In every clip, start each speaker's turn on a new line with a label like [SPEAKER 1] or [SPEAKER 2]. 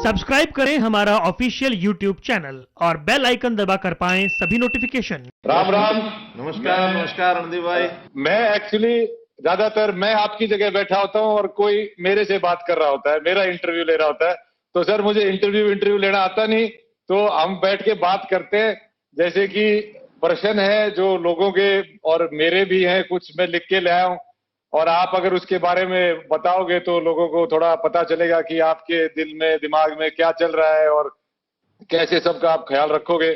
[SPEAKER 1] Subscribe करें हमारा official YouTube channel और बेल आइकन दबाकर पाएं सभी नोटिफिकेशन।
[SPEAKER 2] राम राम।
[SPEAKER 3] नमस्कार नमस्कार रणदीप भाई।
[SPEAKER 2] मैं एक्चुअली ज्यादातर मैं आपकी जगह बैठा होता हूँ और कोई मेरे से बात कर रहा होता है, मेरा इंटरव्यू ले रहा होता है। तो सर मुझे इंटरव्यू लेना आता नहीं, तो हम बैठ के बात करते हैं। जैसे कि प्रश्न है जो लोगों के और मेरे भी हैं, कुछ मैं लिख के ले आया हूँ, और आप अगर उसके बारे में बताओगे तो लोगों को थोड़ा पता चलेगा कि आपके दिल में दिमाग में क्या चल रहा है और कैसे सबका आप ख्याल रखोगे।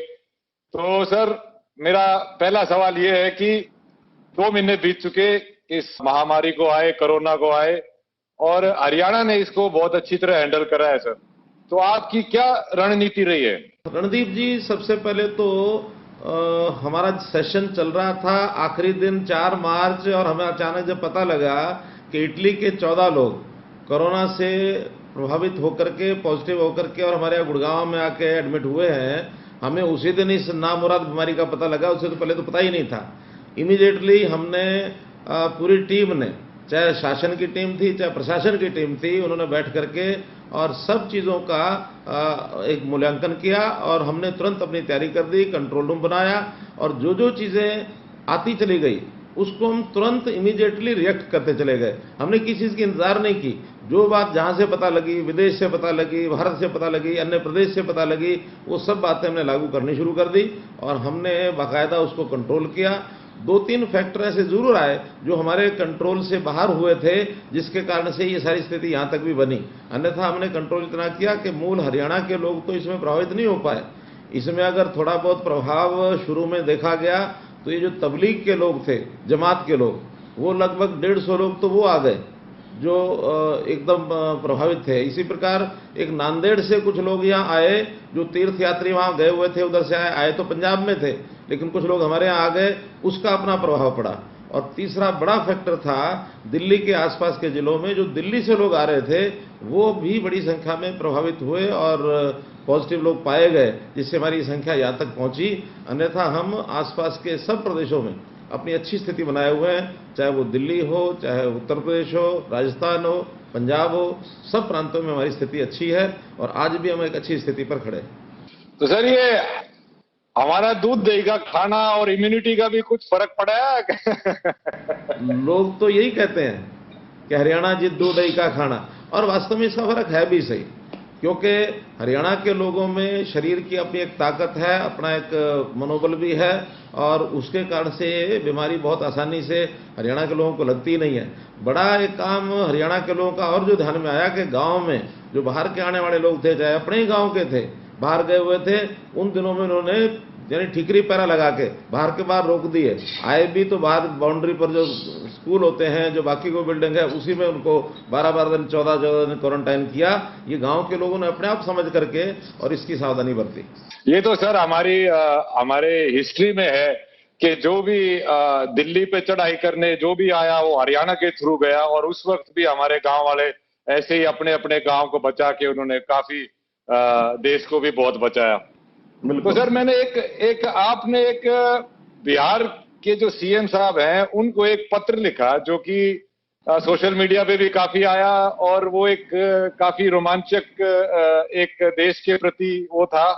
[SPEAKER 2] तो सर मेरा पहला सवाल ये है कि 2 महीने बीत चुके इस महामारी को आए, कोरोना को आए, और हरियाणा ने इसको बहुत अच्छी तरह हैंडल करा है सर। तो आपकी क्या रणनीति रही है?
[SPEAKER 3] रणदीप जी, सबसे पहले तो हमारा सेशन चल रहा था आखिरी दिन 4 मार्च, और हमें अचानक जब पता लगा कि इटली के 14 लोग कोरोना से प्रभावित होकर के पॉजिटिव होकर के और हमारे यहाँ गुड़गांव में आके एडमिट हुए हैं, हमें उसी दिन इस नामुराद बीमारी का पता लगा। उससे तो पहले तो पता ही नहीं था। इमीडिएटली हमने पूरी टीम ने, चाहे शासन की टीम थी चाहे प्रशासन की टीम थी, उन्होंने बैठ करके और सब चीज़ों का एक मूल्यांकन किया और हमने तुरंत अपनी तैयारी कर दी, कंट्रोल रूम बनाया, और जो जो चीज़ें आती चली गई उसको हम तुरंत इमीडिएटली रिएक्ट करते चले गए। हमने किसी चीज़ की इंतजार नहीं की। जो बात जहाँ से पता लगी, विदेश से पता लगी, भारत से पता लगी, अन्य प्रदेश से पता लगी, वो सब बातें हमने लागू करनी शुरू कर दी और हमने बाकायदा उसको कंट्रोल किया। 2-3 फैक्टर ऐसे जरूर आए जो हमारे कंट्रोल से बाहर हुए थे, जिसके कारण से ये सारी स्थिति यहाँ तक भी बनी। अन्यथा हमने कंट्रोल इतना किया कि मूल हरियाणा के लोग तो इसमें प्रभावित नहीं हो पाए। इसमें अगर थोड़ा बहुत प्रभाव शुरू में देखा गया तो ये जो तबलीग के लोग थे, जमात के लोग, वो लगभग 150 लोग तो वो आ गए जो एकदम प्रभावित थे। इसी प्रकार एक नांदेड़ से कुछ लोग यहाँ आए जो तीर्थ यात्री वहाँ गए हुए थे, उधर से आए तो पंजाब में थे, लेकिन कुछ लोग हमारे यहाँ आ गए, उसका अपना प्रभाव पड़ा। और तीसरा बड़ा फैक्टर था दिल्ली के आसपास के जिलों में जो दिल्ली से लोग आ रहे थे, वो भी बड़ी संख्या में प्रभावित हुए और पॉजिटिव लोग पाए गए, जिससे हमारी संख्या यहाँ तक पहुँची। अन्यथा हम आसपास के सब प्रदेशों में अपनी अच्छी स्थिति बनाए हुए हैं, चाहे वो दिल्ली हो, चाहे उत्तर प्रदेश हो, राजस्थान हो, पंजाब हो, सब प्रांतों में हमारी स्थिति अच्छी है और आज भी हम एक अच्छी स्थिति पर खड़े हैं।
[SPEAKER 2] तो सर ये हमारा दूध दही का खाना और इम्यूनिटी का भी कुछ फर्क पड़ा है?
[SPEAKER 3] लोग तो यही कहते हैं कि हरियाणा जित दूध दही का खाना, और वास्तव में इसका फर्क है भी सही, क्योंकि हरियाणा के लोगों में शरीर की अपनी एक ताकत है, अपना एक मनोबल भी है, और उसके कारण से बीमारी बहुत आसानी से हरियाणा के लोगों को लगती नहीं है। बड़ा एक काम हरियाणा के लोगों का और जो ध्यान में आया कि गांव में जो बाहर के आने वाले लोग थे, चाहे अपने ही गांव के थे, बाहर गए हुए थे, उन दिनों में उन्होंने यानी ठीकरी पैरा लगा के बाहर के बाहर रोक दिए। आए भी तो बाहर बाउंड्री पर जो स्कूल होते हैं, जो बाकी कोई बिल्डिंग है, उसी में उनको 12-12 दिन 14-14 दिन क्वारंटाइन किया। ये गांव के लोगों ने अपने आप समझ करके और इसकी सावधानी बरती।
[SPEAKER 2] ये तो सर हमारे हिस्ट्री में है कि जो भी दिल्ली पे चढ़ाई करने जो भी आया वो हरियाणा के थ्रू गया, और उस वक्त भी हमारे गांव वाले ऐसे ही अपने अपने गांव को बचा के उन्होंने काफी देश को भी बहुत बचाया। तो सर मैंने आपने एक बिहार के जो सीएम साहब हैं उनको एक पत्र लिखा जो कि सोशल मीडिया पे भी काफी आया, और वो एक काफी रोमांचक एक देश के प्रति वो था।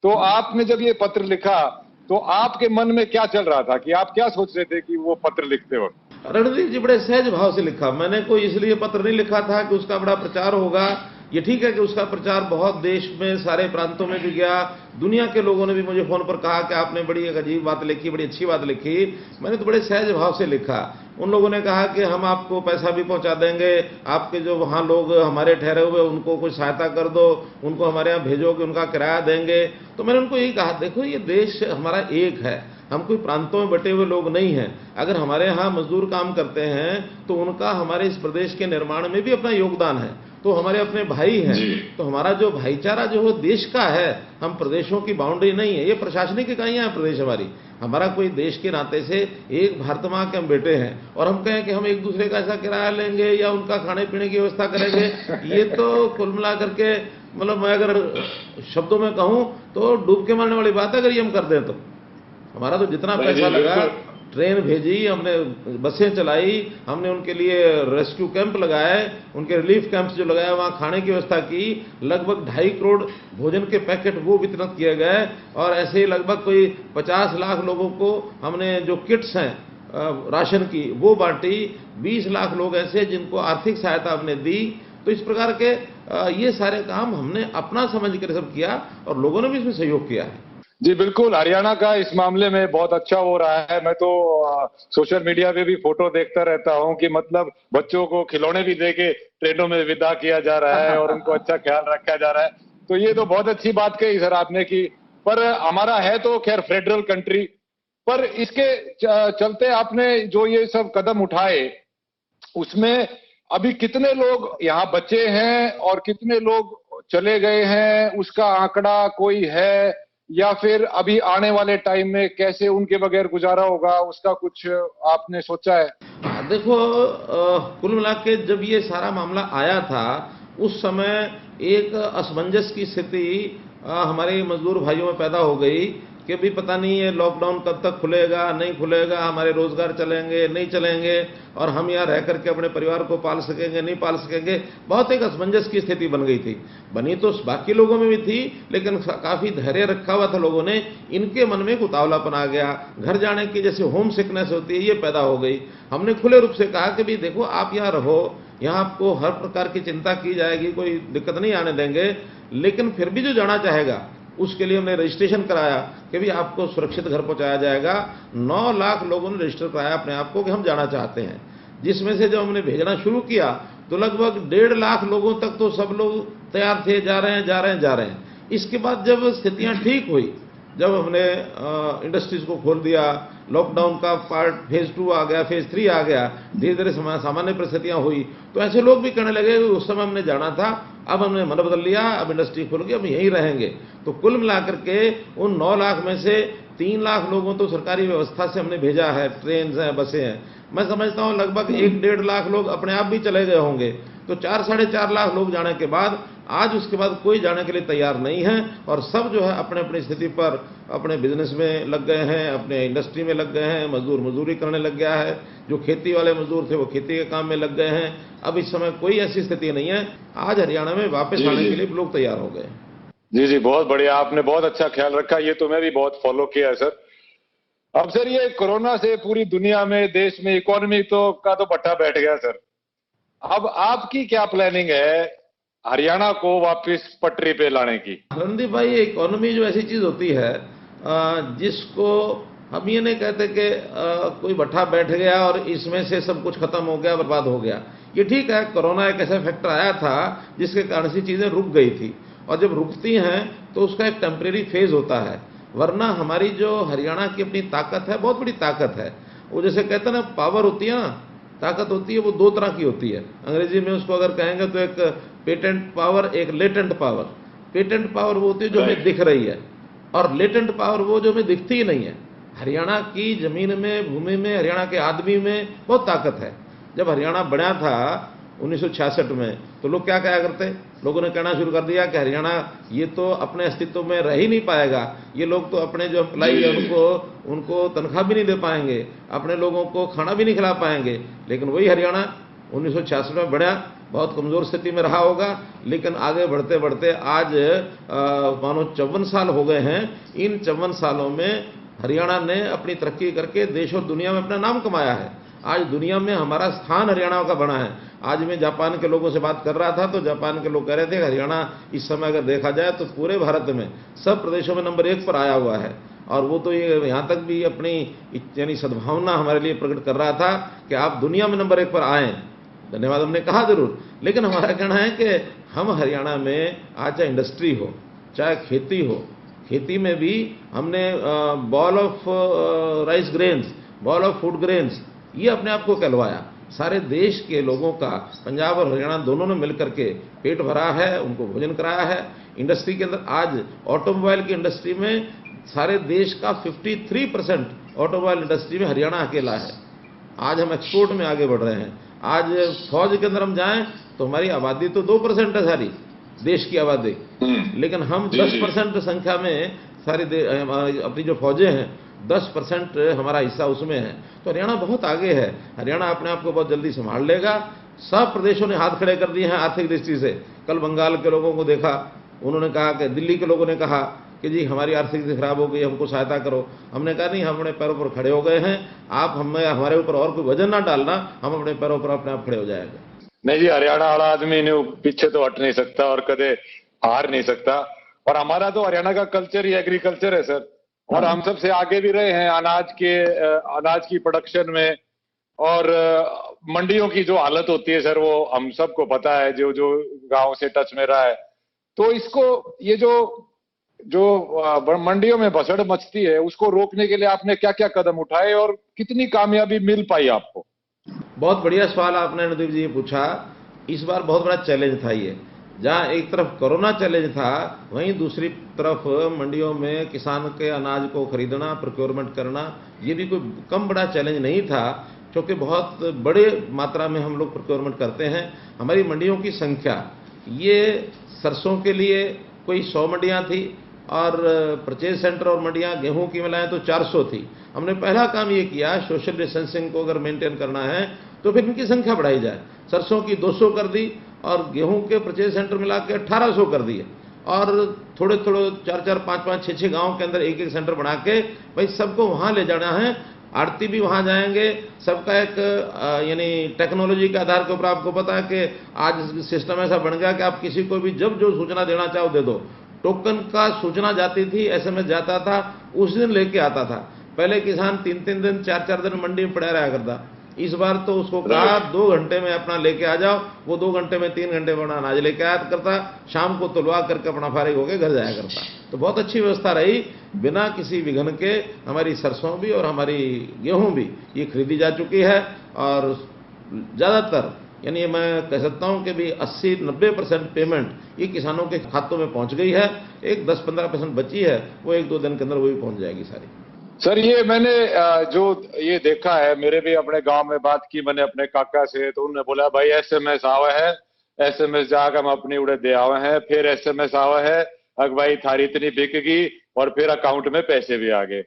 [SPEAKER 2] तो आपने जब ये पत्र लिखा तो आपके मन में क्या चल रहा था, कि आप क्या सोच रहे थे कि वो पत्र लिखते वक्त?
[SPEAKER 3] रणदीप जी, बड़े सहज भाव से लिखा। मैंने कोई इसलिए पत्र नहीं लिखा था कि उसका बड़ा प्रचार होगा। ये ठीक है कि उसका प्रचार बहुत देश में सारे प्रांतों में भी गया। दुनिया के लोगों ने भी मुझे फोन पर कहा कि आपने बड़ी एक अजीब बात लिखी, बड़ी अच्छी बात लिखी। मैंने तो बड़े सहज भाव से लिखा। उन लोगों ने कहा कि हम आपको पैसा भी पहुंचा देंगे, आपके जो वहाँ लोग हमारे ठहरे हुए उनको कुछ सहायता कर दो, उनको हमारे यहाँ भेजोगे, उनका किराया देंगे। तो मैंने उनको यही कहा, देखो ये देश हमारा एक है, हम कोई प्रांतों में बटे हुए लोग नहीं हैं। अगर हमारे यहाँ मजदूर काम करते हैं तो उनका हमारे इस प्रदेश के निर्माण में भी अपना योगदान है, तो हमारे अपने भाई हैं। तो हमारा जो भाईचारा जो है देश का है, हम प्रदेशों की बाउंड्री नहीं है। ये प्रशासनिक इकाइयां हैं प्रदेश हमारा कोई देश के नाते से एक भारत माँ के हम बेटे हैं, और हम कहें कि हम एक दूसरे का ऐसा किराया लेंगे या उनका खाने पीने की व्यवस्था करेंगे, ये तो कुल मिला करके मतलब मैं अगर शब्दों में कहूं तो डूब के मरने वाली बात है। अगर ये हम कर दें तो हमारा तो जितना पैसा लगा ट्रेन भेजी, हमने बसें चलाई, हमने उनके लिए रेस्क्यू कैंप लगाए, उनके रिलीफ कैंप्स जो लगाए, वहाँ खाने की व्यवस्था की। लगभग 2.5 करोड़ भोजन के पैकेट वो वितरित किए गए और ऐसे ही लगभग कोई 50 लाख लोगों को हमने जो किट्स हैं राशन की वो बांटी। 20 लाख लोग ऐसे जिनको आर्थिक सहायता हमने दी। तो इस प्रकार के ये सारे काम हमने अपना समझ कर सब किया और लोगों ने भी इसमें सहयोग किया है।
[SPEAKER 2] जी बिल्कुल, हरियाणा का इस मामले में बहुत अच्छा हो रहा है। मैं तो सोशल मीडिया पे भी फोटो देखता रहता हूं कि मतलब बच्चों को खिलौने भी देके ट्रेनों में विदा किया जा रहा है और उनको अच्छा ख्याल रखा जा रहा है। तो ये तो बहुत अच्छी बात कही सर आपने की। पर हमारा है तो खैर फेडरल कंट्री, पर इसके चलते आपने जो ये सब कदम उठाए उसमें अभी कितने लोग यहाँ बचे हैं और कितने लोग चले गए हैं, उसका आंकड़ा कोई है? या फिर अभी आने वाले टाइम में कैसे उनके बगैर गुजारा होगा, उसका कुछ आपने सोचा है?
[SPEAKER 3] देखो, कुल मिला के जब ये सारा मामला आया था उस समय एक असमंजस की स्थिति हमारे मजदूर भाइयों में पैदा हो गई कि भी पता नहीं ये लॉकडाउन कब तक खुलेगा, नहीं खुलेगा, हमारे रोजगार चलेंगे नहीं चलेंगे और हम यहाँ रह करके अपने परिवार को पाल सकेंगे नहीं पाल सकेंगे। बहुत एक असमंजस की स्थिति बन गई थी। बनी तो बाकी लोगों में भी थी, लेकिन काफी धैर्य रखा हुआ था लोगों ने। इनके मन में एक उतावलापन आ गया, घर जाने की जैसे होम सिकनेस होती है ये पैदा हो गई। हमने खुले रूप से कहा कि भाई देखो, आप यहाँ रहो, यहाँ आपको हर प्रकार की चिंता की जाएगी, कोई दिक्कत नहीं आने देंगे, लेकिन फिर भी जो जाना चाहेगा उसके लिए हमने रजिस्ट्रेशन कराया कि भी आपको सुरक्षित घर पहुंचाया जाएगा। 9 लाख लोगों ने रजिस्टर कराया अपने आप को कि हम जाना चाहते हैं, जिसमें से जब हमने भेजना शुरू किया तो लगभग 1.5 लाख लोगों तक तो सब लोग तैयार थे, जा रहे हैं। इसके बाद जब स्थितियां ठीक हुई, जब हमने इंडस्ट्रीज को खोल दिया, लॉकडाउन का पार्ट फेज 2 आ गया, फेज 3 आ गया, धीरे धीरे सामान्य परिस्थितियां हुई, तो ऐसे लोग भी कहने लगे उस समय हमने जाना था, अब हमने मन बदल लिया, अब इंडस्ट्री खुल गई, अब यहीं रहेंगे। तो कुल मिलाकर के उन 9 लाख में से 3 लाख लोगों तो सरकारी व्यवस्था से हमने भेजा है, ट्रेन हैं, बसें हैं। मैं समझता हूं लगभग 1-1.5 लाख लोग अपने आप भी चले गए होंगे। तो 4-4.5 लाख लोग जाने के बाद आज उसके बाद कोई जाने के लिए तैयार नहीं है और सब जो है अपने अपनी स्थिति पर अपने बिजनेस में लग गए हैं, अपने इंडस्ट्री में लग गए हैं, मजदूर मजदूरी करने लग गया है, जो खेती वाले मजदूर थे वो खेती के काम में लग गए हैं। अब इस समय कोई ऐसी स्थिति नहीं है, आज हरियाणा में वापस आने के लिए लोग तैयार हो गए।
[SPEAKER 2] जी, बहुत बढ़िया, आपने बहुत अच्छा ख्याल रखा, ये तो मैं भी बहुत फॉलो किया है सर। अब सर ये कोरोना से पूरी दुनिया में, देश में इकोनॉमी का तो पट्टा बैठ गया सर। अब आपकी क्या प्लानिंग है हरियाणा को वापस पटरी पे लाने की?
[SPEAKER 3] रणदीप भाई, इकोनॉमी जो ऐसी चीज होती है जिसको हम ये नहीं कहते कि कोई भट्ठा बैठ गया और इसमें से सब कुछ खत्म हो गया, बर्बाद हो गया। ये ठीक है, कोरोना एक ऐसा फैक्टर आया था जिसके कारण से चीजें रुक गई थी और जब रुकती हैं तो उसका एक टेम्परेरी फेज होता है। वरना हमारी जो हरियाणा की अपनी ताकत है, बहुत बड़ी ताकत है। वो जैसे कहते हैं ना, पावर होती है ना, ताकत होती है, वो 2 तरह की होती है। अंग्रेजी में उसको अगर कहेंगे तो एक पेटेंट पावर, एक लेटेंट पावर। पेटेंट पावर वो होती है जो हमें दिख रही है और लेटेंट पावर वो जो हमें दिखती ही नहीं है। हरियाणा की जमीन में, भूमि में, हरियाणा के आदमी में बहुत ताकत है। जब हरियाणा बना था 1966 में तो लोग क्या कहा करते, लोगों ने कहना शुरू कर दिया कि हरियाणा ये तो अपने अस्तित्व में रह ही नहीं पाएगा, ये लोग तो अपने जो एम्प्लॉई है उनको तनख्वाह भी नहीं दे पाएंगे, अपने लोगों को खाना भी नहीं खिला पाएंगे। लेकिन वही हरियाणा 1966 में बढ़ा, बहुत कमजोर स्थिति में रहा होगा, लेकिन आगे बढ़ते बढ़ते आज मानो 54 साल हो गए हैं। इन 54 सालों में हरियाणा ने अपनी तरक्की करके देश और दुनिया में अपना नाम कमाया है। आज दुनिया में हमारा स्थान हरियाणा का बना है। आज मैं जापान के लोगों से बात कर रहा था तो जापान के लोग कह रहे थे हरियाणा इस समय अगर देखा जाए तो पूरे भारत में सब प्रदेशों में नंबर 1 पर आया हुआ है। और वो तो ये यहाँ तक भी अपनी यानी सद्भावना हमारे लिए प्रकट कर रहा था कि आप दुनिया में नंबर 1 पर आए। धन्यवाद हमने कहा जरूर, लेकिन हमारा कहना है कि हम हरियाणा में आज चाहे इंडस्ट्री हो, चाहे खेती हो, खेती में भी हमने ball of rice grains, ball of food grains, ये अपने आप को कहलवाया। सारे देश के लोगों का पंजाब और हरियाणा दोनों ने मिलकर के पेट भरा है, उनको भोजन कराया है। इंडस्ट्री के अंदर आज ऑटोमोबाइल की इंडस्ट्री में सारे देश का 53% ऑटोमोबाइल इंडस्ट्री में हरियाणा अकेला है। आज हम एक्सपोर्ट में आगे बढ़ रहे हैं। आज फौज के अंदर हम जाएं तो हमारी आबादी तो 2% है सारी देश की आबादी, लेकिन हम 10% संख्या में सारी अपनी जो फौजें हैं 10% हमारा हिस्सा उसमें है। तो हरियाणा बहुत आगे है, हरियाणा अपने आप को बहुत जल्दी संभाल लेगा। सब प्रदेशों ने हाथ खड़े कर दिए हैं आर्थिक दृष्टि से। कल बंगाल के लोगों को देखा, उन्होंने कहा कि दिल्ली के लोगों ने कहा कि जी हमारी आर्थिक स्थिति खराब हो गई, हमको सहायता करो। हमने कहा नहीं, हम अपने पैरों पर खड़े हो गए हैं, आप हमारे ऊपर और कोई वजन ना डालना, हम अपने पैरों पर अपने आप खड़े हो जाएंगे।
[SPEAKER 2] नहीं जी, हरियाणा वाला आदमी ने पीछे तो हट नहीं सकता और कदे हार नहीं सकता। और हमारा तो हरियाणा का कल्चर ही एग्रीकल्चर है सर, और हम सबसे आगे भी रहे हैं अनाज की प्रोडक्शन में। और मंडियों की जो हालत होती है सर, वो हम सबको पता है, जो जो गांव से टच में रहा है। तो इसको, ये जो जो मंडियों में भसड़ मचती है, उसको रोकने के लिए आपने क्या क्या कदम उठाए और कितनी कामयाबी मिल पाई आपको?
[SPEAKER 3] बहुत बढ़िया सवाल आपने नदीप जी पूछा। इस बार बहुत बड़ा चैलेंज था ये। जहां एक तरफ कोरोना चैलेंज था, वहीं दूसरी तरफ मंडियों में किसान के अनाज को खरीदना, प्रोक्योरमेंट करना, ये भी कोई कम बड़ा चैलेंज नहीं था, क्योंकि बहुत बड़े मात्रा में हम लोग प्रोक्योरमेंट करते हैं। हमारी मंडियों की संख्या, ये सरसों के लिए कोई 100 मंडियां थी, और परचेज सेंटर और मंडियां गेहूं की मिलाएं तो 400 थी। हमने पहला काम ये किया, सोशल डिस्टेंसिंग को अगर मेंटेन करना है तो फिर इनकी संख्या बढ़ाई जाए। सरसों की 200 कर दी, और गेहूं के परचेज सेंटर मिला के 1800 कर दिए, और थोड़े थोड़े 4-4, 5-5, 6-6 गांव के अंदर एक एक सेंटर बना के भाई सबको वहां ले जाना है। आड़ती भी वहां जाएंगे, सबका एक यानी टेक्नोलॉजी के आधार के ऊपर, आपको पता है कि आज सिस्टम ऐसा बन गया कि आप किसी को भी जब जो सूचना देना चाहो दे दो। टोकन का सूचना जाती थी, एसएमएस जाता था, उस दिन लेके आता था। पहले किसान 3-3 दिन 4-4 दिन मंडी में पड़ा रहा करता। इस बार तो उसको कहा 2 घंटे में अपना लेके आ जाओ, वो 2 घंटे में 3 घंटे में अपना अनाज लेके आया करता, शाम को तुलवा करके अपना फारिग होकर घर जाया करता। तो बहुत अच्छी व्यवस्था रही, बिना किसी विघ्न के हमारी सरसों भी और हमारी गेहूं भी ये खरीदी जा चुकी है। और ज्यादातर, यानी मैं कह सकता हूं कि भी 80-90% पेमेंट ये किसानों के खातों में पहुंच गई है। एक 10-15% बची है, वो 1-2 दिन के अंदर वो भी पहुंच जाएगी सारी।
[SPEAKER 2] सर, ये मैंने जो ये देखा है, मेरे भी अपने गांव में बात की मैंने अपने काका से, तो उन्होंने बोला भाई एसएमएस आवा है, एसएमएस जाकर हम अपनी उड़े दे आवे हैं, फिर एसएमएस आवा है अग भाई थारी इतनी बिकेगी, और फिर अकाउंट में पैसे भी आ गए।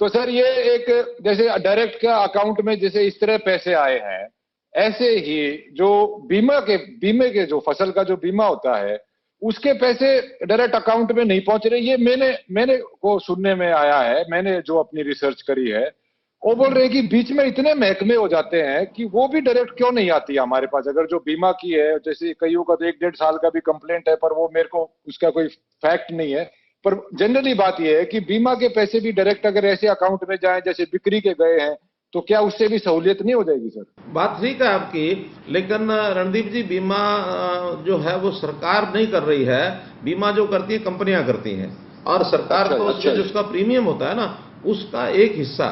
[SPEAKER 2] तो सर, ये एक जैसे डायरेक्ट का अकाउंट में जैसे इस तरह पैसे आए हैं, ऐसे ही जो बीमे के जो फसल का जो बीमा होता है, उसके पैसे डायरेक्ट अकाउंट में नहीं पहुंच रहे। ये मैंने को सुनने में आया है, मैंने जो अपनी रिसर्च करी है, वो बोल रहे हैं कि बीच में इतने महकमे हो जाते हैं कि वो भी डायरेक्ट क्यों नहीं आती है हमारे पास। अगर जो बीमा की है, जैसे कईयों का तो 1-1.5 साल का भी कंप्लेंट है, पर वो मेरे को उसका कोई फैक्ट नहीं है। पर जनरली बात यह है कि बीमा के पैसे भी डायरेक्ट अगर ऐसे अकाउंट में जाए जैसे बिक्री के गए हैं, तो क्या उससे भी सहूलियत नहीं हो जाएगी सर?
[SPEAKER 3] बात ठीक है आपकी, लेकिन रणदीप जी, बीमा जो है वो सरकार नहीं कर रही है। बीमा जो करती है कंपनियां करती हैं, और सरकार तो उससे जो उसका प्रीमियम होता है ना, उसका एक हिस्सा,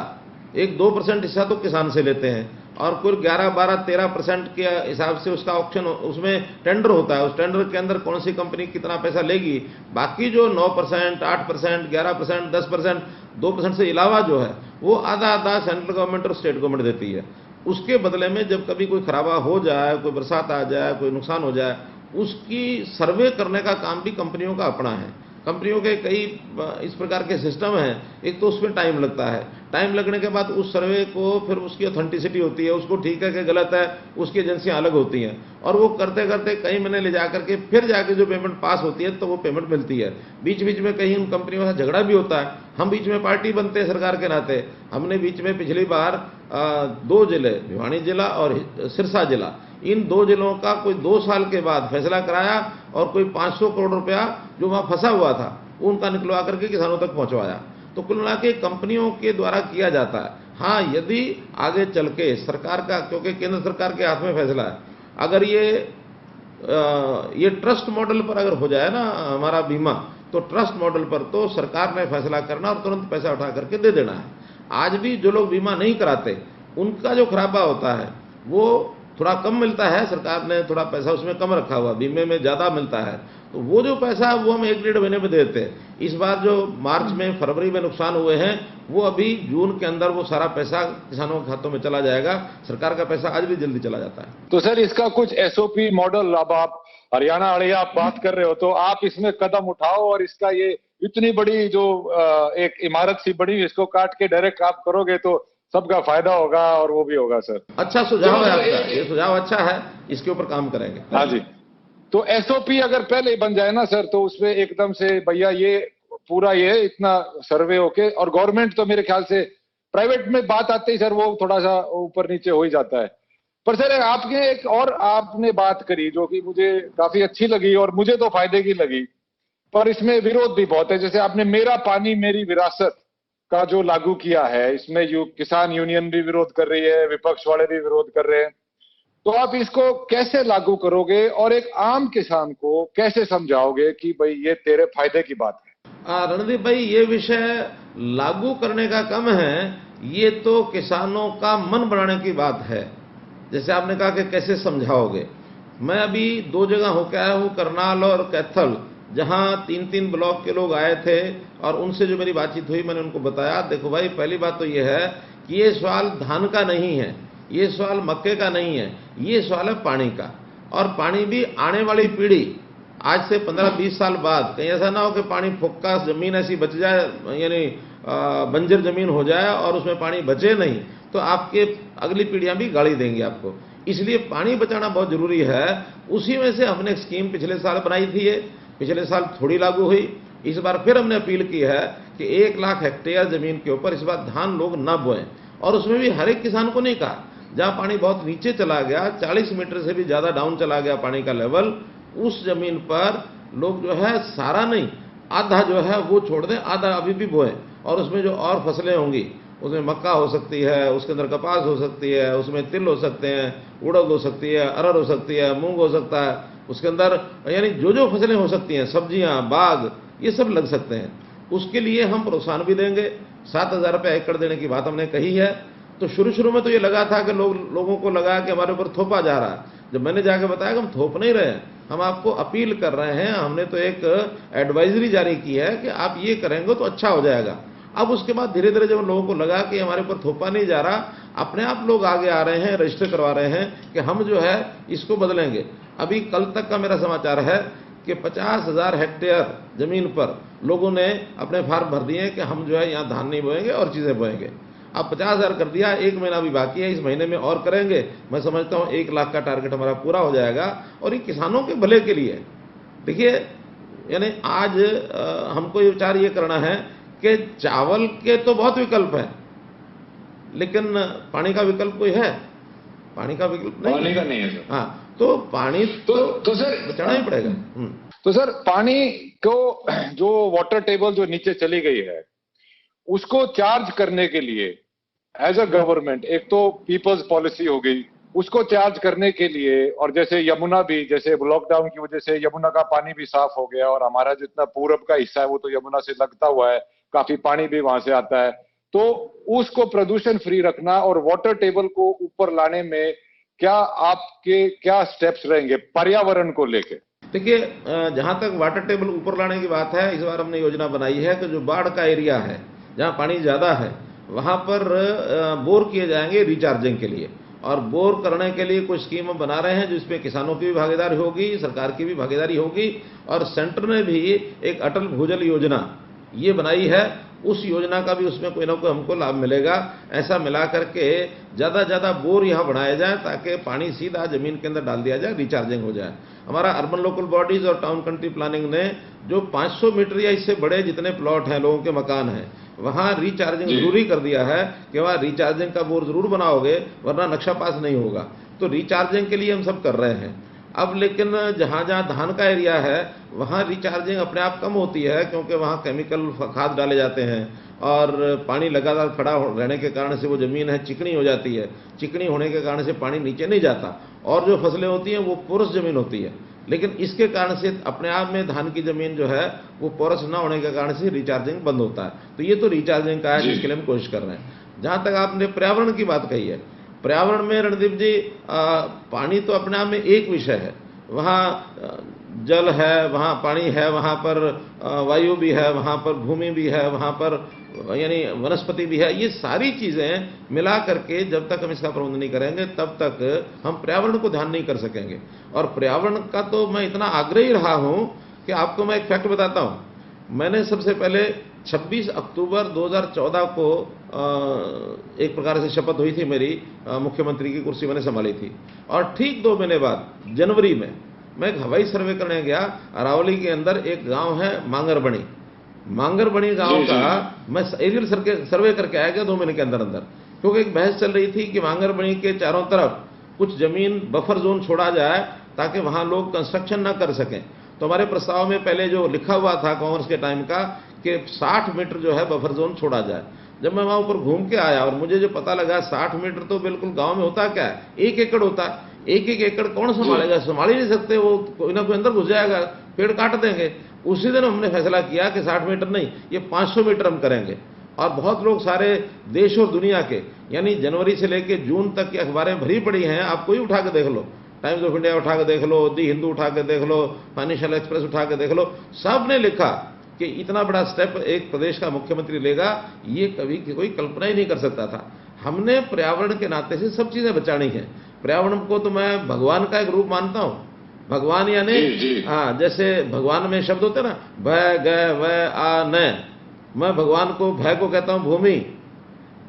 [SPEAKER 3] 1-2% हिस्सा तो किसान से लेते हैं, और कुल 11-12-13% के हिसाब से उसका ऑप्शन, उसमें टेंडर होता है। उस टेंडर के अंदर कौन सी कंपनी कितना पैसा लेगी, बाकी जो 9%, 8%, 11%, 10%, 2% से अलावा जो है वो आधा आधा सेंट्रल गवर्नमेंट और स्टेट गवर्नमेंट देती है। उसके बदले में जब कभी कोई खराबा हो जाए, कोई बरसात आ जाए, कोई नुकसान हो जाए, उसकी सर्वे करने का काम भी कंपनियों का अपना है। कंपनियों के कई इस प्रकार के सिस्टम हैं। एक तो उसमें टाइम लगता है, टाइम लगने के बाद उस सर्वे को फिर उसकी ऑथेंटिसिटी होती है, उसको ठीक है कि गलत है, उसकी एजेंसियां अलग होती हैं, और वो करते करते कई महीने ले जाकर के फिर जाके जो पेमेंट पास होती है तो वो पेमेंट मिलती है। बीच बीच में कहीं उन कंपनियों से झगड़ा भी होता है, हम बीच में पार्टी बनते हैं सरकार के नाते। हमने बीच में पिछली बार 2 जिले, भिवानी जिला और सिरसा जिला, इन 2 जिलों का कोई 2 साल के बाद फैसला कराया, और कोई 500 करोड़ रुपया जो वहां फंसा हुआ था उनका निकलवा करके किसानों तक पहुंचवाया। तो कुल मिला के कंपनियों के द्वारा किया जाता है। हाँ, यदि आगे चल के सरकार का, क्योंकि केंद्र सरकार के हाथ में फैसला है, अगर ये ट्रस्ट मॉडल पर अगर हो जाए ना हमारा बीमा, तो ट्रस्ट मॉडल पर तो सरकार ने फैसला करना और तुरंत पैसा उठा करके दे देना है। आज भी जो लोग बीमा नहीं कराते, उनका जो खराबा होता है वो थोड़ा कम मिलता है। सरकार ने थोड़ा पैसा उसमें कम रखा हुआ, बीमे में ज्यादा मिलता है, तो वो जो पैसा वो हम 1-1.5 महीने में देते हैं। इस बार जो मार्च में, फरवरी में नुकसान हुए हैं, वो अभी जून के अंदर वो सारा पैसा किसानों के खातों में चला जाएगा। सरकार का पैसा आज भी जल्दी चला जाता है।
[SPEAKER 2] तो सर, इसका कुछ एसओपी मॉडल, अब आप हरियाणा वाले आप बात कर रहे हो, तो आप इसमें कदम उठाओ और इसका ये इतनी बड़ी जो एक इमारत सी बनी, इसको काट के डायरेक्ट आप करोगे तो सबका फायदा होगा और वो भी होगा सर।
[SPEAKER 3] अच्छा सुझाव है आपका, ये सुझाव अच्छा है, इसके ऊपर काम करेंगे।
[SPEAKER 2] हाँ जी। तो एसओपी अगर पहले ही बन जाए ना सर, तो उसमें एकदम से भैया ये पूरा ये इतना सर्वे होके, और गवर्नमेंट तो मेरे ख्याल से, प्राइवेट में बात आते ही सर वो थोड़ा सा ऊपर नीचे हो ही जाता है। पर सर आपने एक और आपने बात करी जो कि मुझे काफी अच्छी लगी और मुझे तो फायदे की लगी, पर इसमें विरोध भी बहुत है। जैसे आपने मेरा पानी मेरी विरासत का जो लागू किया है, इसमें किसान यूनियन भी विरोध कर रही है, विपक्ष वाले भी विरोध कर रहे हैं। तो आप इसको कैसे लागू करोगे और एक आम किसान को कैसे समझाओगे कि भाई ये तेरे फायदे की बात है?
[SPEAKER 3] रणदीप भाई, ये विषय लागू करने का कम है, ये तो किसानों का मन बनाने की बात है। जैसे आपने कहा कि कैसे समझाओगे, मैं अभी 2 जगह होकर आया हूं, करनाल और कैथल, जहां 3-3 ब्लॉक के लोग आए थे और उनसे जो मेरी बातचीत हुई, मैंने उनको बताया, देखो भाई, पहली बात तो ये है कि ये सवाल धान का नहीं है, ये सवाल मक्के का नहीं है, ये सवाल है पानी का। और पानी भी आने वाली पीढ़ी, आज से 15-20 साल बाद कहीं ऐसा ना हो कि पानी फुक्का जमीन ऐसी बच जाए, यानी बंजर जमीन हो जाए और उसमें पानी बचे नहीं, तो आपके अगली पीढ़ियां भी गाली देंगी आपको। इसलिए पानी बचाना बहुत जरूरी है। उसी में से हमने एक स्कीम पिछले साल बनाई थी, ये पिछले साल थोड़ी लागू हुई, इस बार फिर हमने अपील की है कि 1 लाख हेक्टेयर जमीन के ऊपर इस बार धान लोग न बोएं। और उसमें भी हर एक किसान को नहीं कहा, जहां पानी बहुत नीचे चला गया, 40 मीटर से भी ज्यादा डाउन चला गया पानी का लेवल, उस जमीन पर लोग जो है सारा नहीं, आधा जो है वो छोड़ दें, आधा अभी भी बोएं। और उसमें जो और फसलें होंगी, उसमें मक्का हो सकती है, उसके अंदर कपास हो सकती है, उसमें तिल हो सकते हैं, उड़द हो सकती है, अरहर हो सकती है, मूंग हो सकता है, उसके अंदर यानी जो जो फसलें हो सकती हैं, सब्जियां, बाग, ये सब लग सकते हैं। उसके लिए हम प्रोत्साहन भी देंगे। 7,000 रुपये एकड़ देने की बात हमने कही है। तो शुरू में तो ये लगा था कि लोगों को लगा कि हमारे ऊपर थोपा जा रहा है। जब मैंने जाकर बताया कि हम थोप नहीं रहे हैं, हम आपको अपील कर रहे हैं, हमने तो एक एडवाइजरी जारी की है कि आप ये करेंगे तो अच्छा हो जाएगा। अब उसके बाद धीरे धीरे जब लोगों को लगा कि हमारे ऊपर थोपा नहीं जा रहा, अपने आप लोग आगे आ रहे हैं, रजिस्टर करवा रहे हैं कि हम जो है इसको बदलेंगे। अभी कल तक का मेरा समाचार है कि 50,000 हेक्टेयर जमीन पर लोगों ने अपने फार्म भर दिए कि हम जो है यहाँ धान नहीं बोएंगे और चीजें बोएंगे। अब 50,000 कर दिया, 1 महीना भी बाकी है, इस महीने में और करेंगे। मैं समझता हूँ 1 लाख का टारगेट हमारा पूरा हो जाएगा और ये किसानों के भले के लिए। देखिए, यानी आज हमको ये विचार ये करना है कि चावल के तो बहुत विकल्प हैं, लेकिन पानी का विकल्प कोई है? पानी का विकल्प नहीं,
[SPEAKER 2] पानी का नहीं है सर।
[SPEAKER 3] हाँ, तो पानी
[SPEAKER 2] तो सर
[SPEAKER 3] बचाना ही पड़ेगा।
[SPEAKER 2] तो सर पानी को जो वाटर टेबल जो नीचे चली गई है, उसको चार्ज करने के लिए एज अ गवर्नमेंट, एक तो पीपल्स पॉलिसी हो गई, उसको चार्ज करने के लिए, और जैसे यमुना भी, जैसे लॉकडाउन की वजह से यमुना का पानी भी साफ हो गया और हमारा जितना पूरब का हिस्सा है वो तो यमुना से लगता हुआ है, काफी पानी भी वहां से आता है, तो उसको प्रदूषण फ्री रखना और वाटर टेबल को ऊपर लाने में क्या स्टेप्स रहेंगे पर्यावरण को लेके?
[SPEAKER 3] देखिए, जहां तक वाटर टेबल ऊपर लाने की बात है, इस बार हमने योजना बनाई है कि जो बाढ़ का एरिया है, जहां पानी ज्यादा है, वहां पर बोर किए जाएंगे रिचार्जिंग के लिए। और बोर करने के लिए कुछ स्कीम हम बना रहे हैं जिसमें किसानों की भी भागीदारी होगी, सरकार की भी भागीदारी होगी, और सेंटर ने भी एक अटल भूजल योजना ये बनाई है। उस योजना का भी उसमें कोई ना कोई हमको लाभ मिलेगा। ऐसा मिला करके ज्यादा ज्यादा बोर यहां बनाए जाए ताकि पानी सीधा जमीन के अंदर डाल दिया जाए, रिचार्जिंग हो जाए। हमारा अर्बन लोकल बॉडीज और टाउन कंट्री प्लानिंग ने जो 500 मीटर या इससे बड़े जितने प्लॉट हैं, लोगों के मकान हैं, वहां रिचार्जिंग जरूरी कर दिया है कि वहां रिचार्जिंग का बोर जरूर बनाओगे, वरना नक्शा पास नहीं होगा। तो रिचार्जिंग के लिए हम सब कर रहे हैं। अब लेकिन जहां जहां धान का एरिया है, वहां रिचार्जिंग अपने आप कम होती है, क्योंकि वहां केमिकल खाद डाले जाते हैं और पानी लगातार खड़ा रहने के कारण से वो जमीन है चिकनी हो जाती है। चिकनी होने के कारण से पानी नीचे नहीं जाता, और जो फसलें होती हैं वो पोरस जमीन होती है। लेकिन इसके कारण से अपने आप में धान की जमीन जो है वो पोरस ना होने के कारण से रिचार्जिंग बंद होता है। तो ये तो रिचार्जिंग का है जिसके लिए हम कोशिश कर रहे हैं। जहां तक आपने पर्यावरण की बात कही है, पर्यावरण में रणदीप जी, पानी तो अपने आप में एक विषय है। वहाँ जल है, वहाँ पानी है, वहाँ पर वायु भी है, वहाँ पर भूमि भी है, वहाँ पर यानी वनस्पति भी है। ये सारी चीजें मिला करके जब तक हम इसका प्रबंधन नहीं करेंगे, तब तक हम पर्यावरण को ध्यान नहीं कर सकेंगे। और पर्यावरण का तो मैं इतना आग्रही रहा हूं कि आपको मैं एक फैक्ट बताता हूं मैंने सबसे पहले 26 अक्टूबर 2014 को एक प्रकार से शपथ हुई थी मेरी, मुख्यमंत्री की कुर्सी मैंने संभाली थी, और ठीक 2 महीने बाद जनवरी में मैं एक हवाई सर्वे करने गया। अरावली के अंदर एक गांव है मांगरबणी, मांगरबणी गांव का मैं एरियल सर्वे करके आया गया 2 महीने के अंदर अंदर, क्योंकि एक बहस चल रही थी कि मांगरबणी के चारों तरफ कुछ जमीन बफर जोन छोड़ा जाए ताकि वहां लोग कंस्ट्रक्शन ना कर सकें। तो हमारे प्रस्ताव में पहले जो लिखा हुआ था कांग्रेस के टाइम का कि 60 मीटर जो है बफर जोन छोड़ा जाए। जब मैं वहां ऊपर घूम के आया और मुझे जो पता लगा 60 मीटर तो बिल्कुल गांव में होता क्या है, 1 एकड़ होता है। 1 एकड़ कौन संभालेगा, संभाल ही नहीं सकते, वो कोई ना कोई अंदर घुस जाएगा, पेड़ काट देंगे। उसी दिन हमने फैसला किया कि 60 मीटर नहीं, ये 500 मीटर हम करेंगे। और बहुत लोग सारे देश और दुनिया के, यानी जनवरी से लेकर जून तक की अखबारें भरी पड़ी हैं, आप कोई उठा के देख लो, टाइम्स ऑफ इंडिया उठा के देख लो, दी हिंदू उठा के देख लो, फाइनेंशियल एक्सप्रेस उठा के देख लो, सब ने लिखा कि इतना बड़ा स्टेप एक प्रदेश का मुख्यमंत्री लेगा, ये कभी कोई कल्पना ही नहीं कर सकता था। हमने पर्यावरण के नाते से सब चीजें बचानी है। पर्यावरण को तो मैं भगवान का एक रूप मानता हूं। भगवान यानी हाँ, जैसे भगवान में शब्द होते ना, भ ग व आ न, मैं भगवान को भय को कहता हूं भूमि,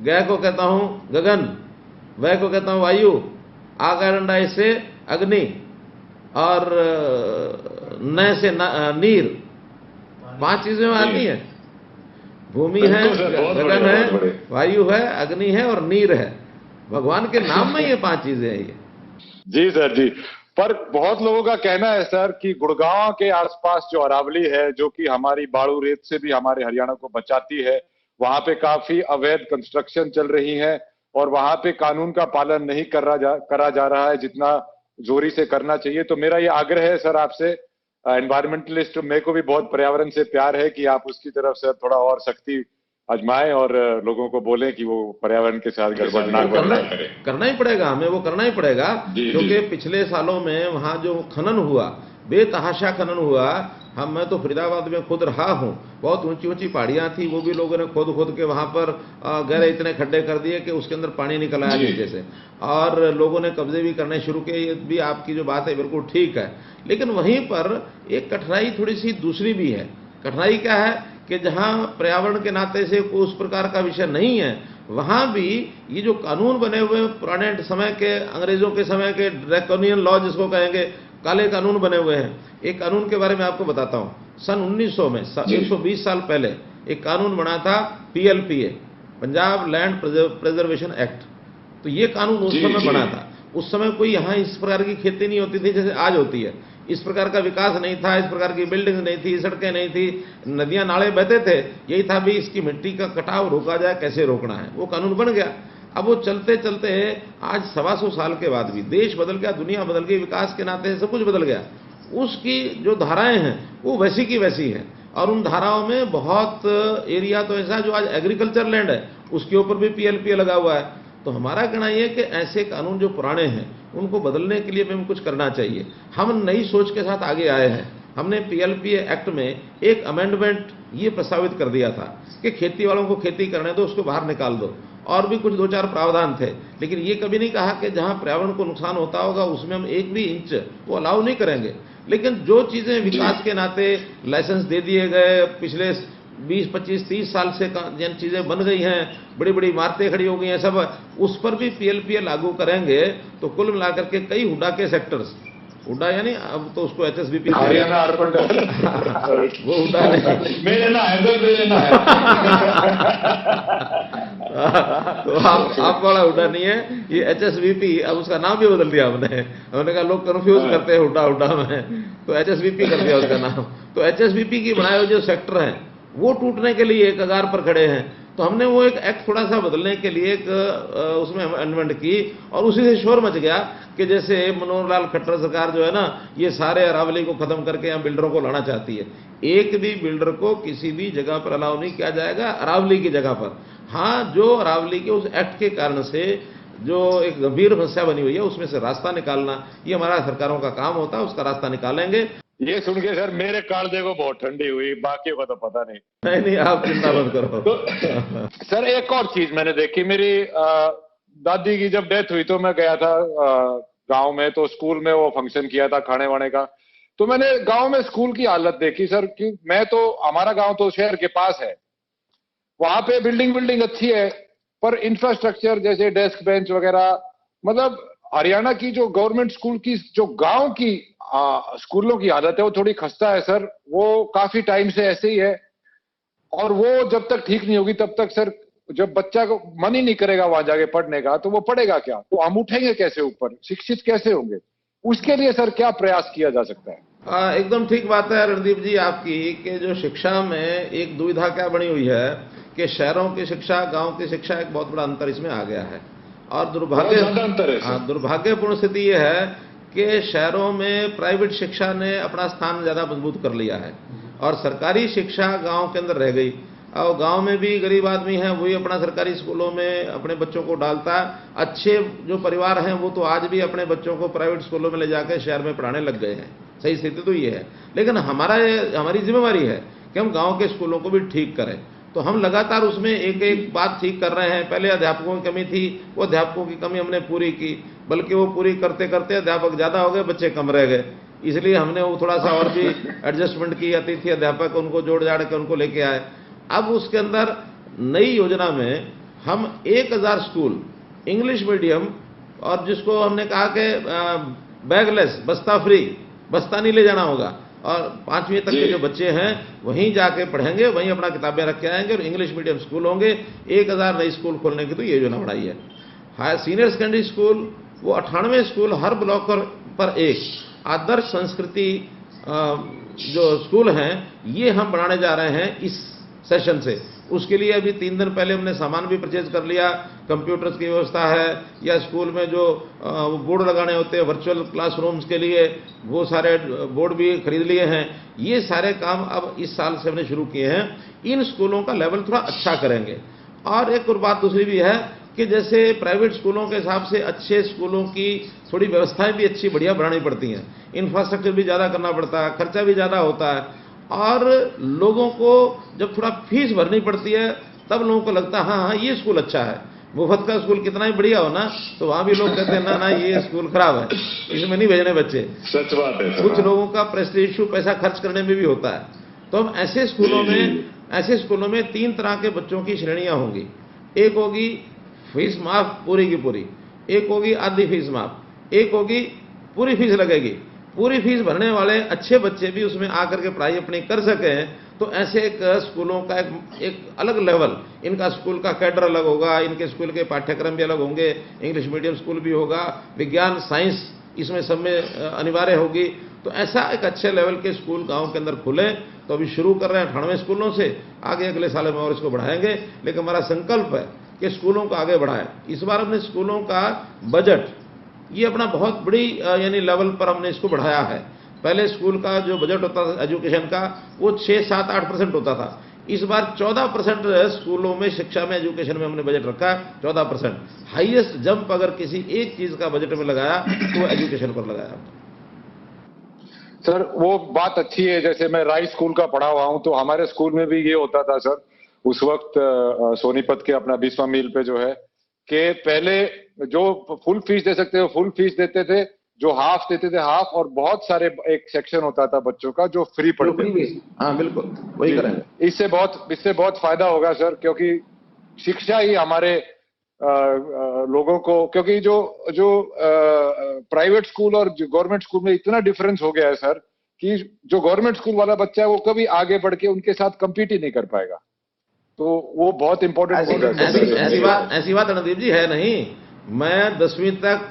[SPEAKER 3] ग को कहता हूं गगन, व को कहता हूं वायु, आकारंडाय से अग्नि, और न से नीर। 5 चीजें आती हैं, भूमि है, गगन है, वायु है, अग्नि है और नीर है। भगवान के नाम में ये 5 चीजें हैं ये।
[SPEAKER 2] जी सर जी। पर बहुत लोगों का कहना है सर कि गुड़गांव के आसपास जो अरावली है, जो कि हमारी बाड़ू रेत से भी हमारे हरियाणा को बचाती है, वहां पे काफी अवैध कंस्ट्रक्शन चल रही है और वहां पे कानून का पालन नहीं करा जा रहा है जितना जोरी से करना चाहिए। तो मेरा ये आग्रह है सर आपसे, एनवायरमेंटलिस्ट मेरे को भी बहुत पर्यावरण से प्यार है, कि आप उसकी तरफ से थोड़ा और सख्ती आजमाएं और लोगों को बोलें कि वो पर्यावरण के साथ गड़बड़ ना करें।
[SPEAKER 3] करना ही पड़ेगा, हमें वो करना ही पड़ेगा, क्योंकि पिछले सालों में वहां जो खनन हुआ, बेतहाशा खनन हुआ। मैं तो फरीदाबाद में खुद रहा हूं, बहुत ऊंची ऊंची पहाड़ियां थी, वो भी लोगों ने खोद खोद के वहां पर गहरे इतने खड्डे कर दिए कि उसके अंदर पानी निकल आया नीचे से, और लोगों ने कब्जे भी करने शुरू किए। ये भी आपकी जो बात है बिल्कुल ठीक है, लेकिन वहीं पर एक कठिनाई थोड़ी सी दूसरी भी है। कठिनाई क्या है कि जहां पर्यावरण के नाते से कोई उस प्रकार का विषय नहीं है, वहां भी ये जो कानून बने हुए पुराने समय के, अंग्रेजों के समय के ड्रैकोनियन लॉ जिसको कहेंगे, काले कानून बने हुए हैं। एक कानून के बारे में आपको बताता हूं, सन 1900 में 120 साल पहले एक कानून बना था, PLPA, Punjab land preservation act. तो ये कानून उस समय बना था। उस समय कोई यहां इस प्रकार की खेती नहीं होती थी जैसे आज होती है, इस प्रकार का विकास नहीं था, इस प्रकार की बिल्डिंग नहीं थी, सड़कें नहीं थी, नदियां नाले बहते थे। यही था भी इसकी मिट्टी का कटाव रोका जाए, कैसे रोकना है, वो कानून बन गया। अब वो चलते चलते आज 125 साल के बाद भी देश बदल गया, दुनिया बदल गई, विकास के नाते सब कुछ बदल गया। उसकी जो धाराएं हैं वो वैसी की वैसी हैं, और उन धाराओं में बहुत एरिया तो ऐसा जो आज एग्रीकल्चर लैंड है उसके ऊपर भी PLPA लगा हुआ है। तो हमारा कहना यह है कि ऐसे कानून जो पुराने हैं उनको बदलने के लिए हमें कुछ करना चाहिए। हम नई सोच के साथ आगे आए हैं। हमने PLPA एक्ट में एक अमेंडमेंट ये प्रस्तावित कर दिया था कि खेती वालों को खेती करने दो, उसको बाहर निकाल दो, और भी कुछ 2-4 प्रावधान थे। लेकिन ये कभी नहीं कहा कि जहां पर्यावरण को नुकसान होता होगा उसमें हम 1 भी इंच वो अलाउ नहीं करेंगे। लेकिन जो चीजें विकास के नाते लाइसेंस दे दिए गए, पिछले 20, 25, 30 साल से जिन चीजें बन गई हैं, बड़ी बड़ी इमारतें खड़ी हो गई हैं, सब उस पर भी PLPA लागू करेंगे तो कुल मिलाकर के कई हुडा के सेक्टर्स, हुडा यानी अब तो उसको HSBP
[SPEAKER 2] हरियाणा अर्बन
[SPEAKER 3] वो हुडा नहीं,
[SPEAKER 2] मेरे ना है सर, मेरे ना है।
[SPEAKER 3] तो आप वाला हुडा नहीं है, ये HSBP, अब उसका नाम भी बदल दिया हमने कहा लोग कंफ्यूज करते हैं हुडा में, तो HSBP कर दिया उसका नाम। तो HSBP की बनाए हुए जो सेक्टर हैं वो टूटने के लिए कगार पर खड़े हैं। तो हमने वो एक एक्ट थोड़ा सा बदलने के लिए एक उसमें अमेंडमेंट की, और उसी से शोर मच गया कि जैसे मनोहर लाल खट्टर सरकार जो है ना, ये सारे अरावली को खत्म करके यहाँ बिल्डरों को लाना चाहती है। एक भी बिल्डर को किसी भी जगह पर अलाउ नहीं किया जाएगा अरावली की जगह पर। हाँ, जो अरावली के उस एक्ट के कारण से जो एक गंभीर समस्या बनी हुई है उसमें से रास्ता निकालना, ये हमारा सरकारों का काम होता है, उसका रास्ता निकालेंगे।
[SPEAKER 2] ये सुन के सर मेरे कालजे को बहुत ठंडी हुई, बाकी को तो पता नहीं।
[SPEAKER 3] नहीं, आप चिंता मत करो।
[SPEAKER 2] तो सर एक और चीज मैंने देखी, मेरी दादी की जब डेथ हुई तो मैं गया था गांव में, तो स्कूल में वो फंक्शन किया था खाने वाने का। तो मैंने गांव में स्कूल की हालत देखी सर, कि मैं तो, हमारा गांव तो शहर के पास है, वहां पे बिल्डिंग अच्छी है, पर इंफ्रास्ट्रक्चर जैसे डेस्क बेंच वगैरह, मतलब हरियाणा की जो गवर्नमेंट स्कूल की, जो गांव की स्कूलों की हालत है वो थोड़ी खस्ता है सर। वो काफी टाइम से ऐसे ही है, और वो जब तक ठीक नहीं होगी तब तक सर, जब बच्चा को मन ही नहीं करेगा वहां जाके पढ़ने का, तो वो पढ़ेगा क्या, तो हम उठेंगे कैसे ऊपर, शिक्षित कैसे होंगे? उसके लिए सर क्या प्रयास किया जा सकता है?
[SPEAKER 3] एकदम ठीक बात है रणदीप जी आपकी, कि जो शिक्षा में एक दुविधा क्या बनी हुई है कि शहरों की शिक्षा, गांव की शिक्षा, एक बहुत बड़ा अंतर इसमें आ गया है। और दुर्भाग्यपूर्ण स्थिति यह है कि शहरों में प्राइवेट शिक्षा ने अपना स्थान ज्यादा मजबूत कर लिया है और सरकारी शिक्षा गांव के अंदर रह गई। और गांव में भी गरीब आदमी है, वही अपना सरकारी स्कूलों में अपने बच्चों को डालता है। अच्छे जो परिवार हैं वो तो आज भी अपने बच्चों को प्राइवेट स्कूलों में ले जाकर शहर में पढ़ाने लग गए हैं। सही स्थिति तो ये है, लेकिन हमारी जिम्मेवारी है कि हम गांव के स्कूलों को भी ठीक करें। तो हम लगातार उसमें एक एक बात ठीक कर रहे हैं। पहले अध्यापकों की कमी थी, वो अध्यापकों की कमी हमने पूरी की, बल्कि वो पूरी करते करते अध्यापक ज्यादा हो गए, बच्चे कम रह गए, इसलिए हमने वो थोड़ा सा और भी एडजस्टमेंट की। अतिथि अध्यापक उनको जोड़ जाड़ के उनको लेके आए। अब उसके अंदर नई योजना में हम 1000 स्कूल इंग्लिश मीडियम, और जिसको हमने कहा कि बैगलेस, बस्ता फ्री, बस्ता नहीं ले जाना होगा, और 5वीं तक के जो बच्चे हैं वहीं जाके पढ़ेंगे, वहीं अपना किताबें रख के आएंगे, और इंग्लिश मीडियम स्कूल होंगे। 1000 नई स्कूल खोलने की तो ये योजना बनाई है। हायर सीनियर सेकेंडरी स्कूल वो 98 स्कूल, हर ब्लॉक पर एक आदर्श संस्कृति जो स्कूल हैं, ये हम बनाने जा रहे हैं इस सेशन से। उसके लिए अभी 3 दिन पहले हमने सामान भी परचेज कर लिया। कंप्यूटर्स की व्यवस्था है, या स्कूल में जो बोर्ड लगाने होते हैं वर्चुअल क्लासरूम्स के लिए, वो सारे बोर्ड भी खरीद लिए हैं। ये सारे काम अब इस साल से हमने शुरू किए हैं। इन स्कूलों का लेवल थोड़ा अच्छा करेंगे। और एक और बात दूसरी भी है कि जैसे प्राइवेट स्कूलों के हिसाब से अच्छे स्कूलों की थोड़ी व्यवस्थाएं भी अच्छी बढ़िया बनानी पड़ती हैं। इंफ्रास्ट्रक्चर भी ज़्यादा करना पड़ता है, खर्चा भी ज़्यादा होता है, और लोगों को जब थोड़ा फीस भरनी पड़ती है तब लोगों को लगता है हाँ ये स्कूल अच्छा है। मुफ्त का स्कूल कितना ही बढ़िया हो ना, तो वहां भी लोग कहते हैं ना ये स्कूल खराब है, इसमें नहीं भेजने बच्चे।
[SPEAKER 2] सच बात है।
[SPEAKER 3] कुछ लोगों का प्रेस्टीज इशू पैसा खर्च करने में भी होता है। तो हम ऐसे स्कूलों में 3 तरह के बच्चों की श्रेणियां होंगी। एक होगी फीस माफ पूरी की पूरी, एक होगी आधी फीस माफ, एक होगी पूरी फीस लगेगी। पूरी फीस भरने वाले अच्छे बच्चे भी उसमें आकर के पढ़ाई अपनी कर सकें, तो ऐसे एक स्कूलों का एक अलग लेवल, इनका स्कूल का कैडर अलग होगा, इनके स्कूल के पाठ्यक्रम भी अलग होंगे, इंग्लिश मीडियम स्कूल भी होगा, विज्ञान साइंस इसमें सब में अनिवार्य होगी। तो ऐसा एक अच्छे लेवल के स्कूल गांव के अंदर खुले। तो अभी शुरू कर रहे हैं 98 स्कूलों से, आगे अगले साल में और इसको बढ़ाएंगे। लेकिन हमारा संकल्प है कि स्कूलों को आगे बढ़ाएं। इस बार हमने स्कूलों का बजट ये अपना बहुत बड़ी यानी लेवल पर हमने इसको बढ़ाया है। पहले स्कूल का जो बजट होता था एजुकेशन का, वो 6, 7, 8% होता था। इस बार 14% स्कूलों में, शिक्षा में, एजुकेशन में हमने बजट रखा है। 14% हाईएस्ट जंप अगर किसी एक चीज का बजट में लगाया तो वो एजुकेशन पर लगाया।
[SPEAKER 2] सर वो बात अच्छी है। जैसे मैं राय स्कूल का पढ़ा हुआ हूं, तो हमारे स्कूल में भी ये होता था सर, उस वक्त सोनीपत के अपना 20वां मील पे जो है, कि पहले जो फुल फीस दे सकते हो फुल फीस देते थे, जो हाफ देते थे हाफ, और बहुत सारे एक सेक्शन होता था बच्चों का जो फ्री पढ़ते थे।
[SPEAKER 3] हाँ बिल्कुल, वही करेंगे।
[SPEAKER 2] इससे बहुत फायदा होगा सर, क्योंकि शिक्षा ही हमारे लोगों को, क्योंकि जो प्राइवेट स्कूल और गवर्नमेंट स्कूल में इतना डिफरेंस हो गया है सर, कि जो गवर्नमेंट स्कूल वाला बच्चा है वो कभी आगे बढ़ के उनके साथ कम्पीट ही नहीं कर पाएगा। तो वो बहुत इंपॉर्टेंट हो गया।
[SPEAKER 3] ऐसी बात रणदीप जी है नहीं। मैं 10वीं तक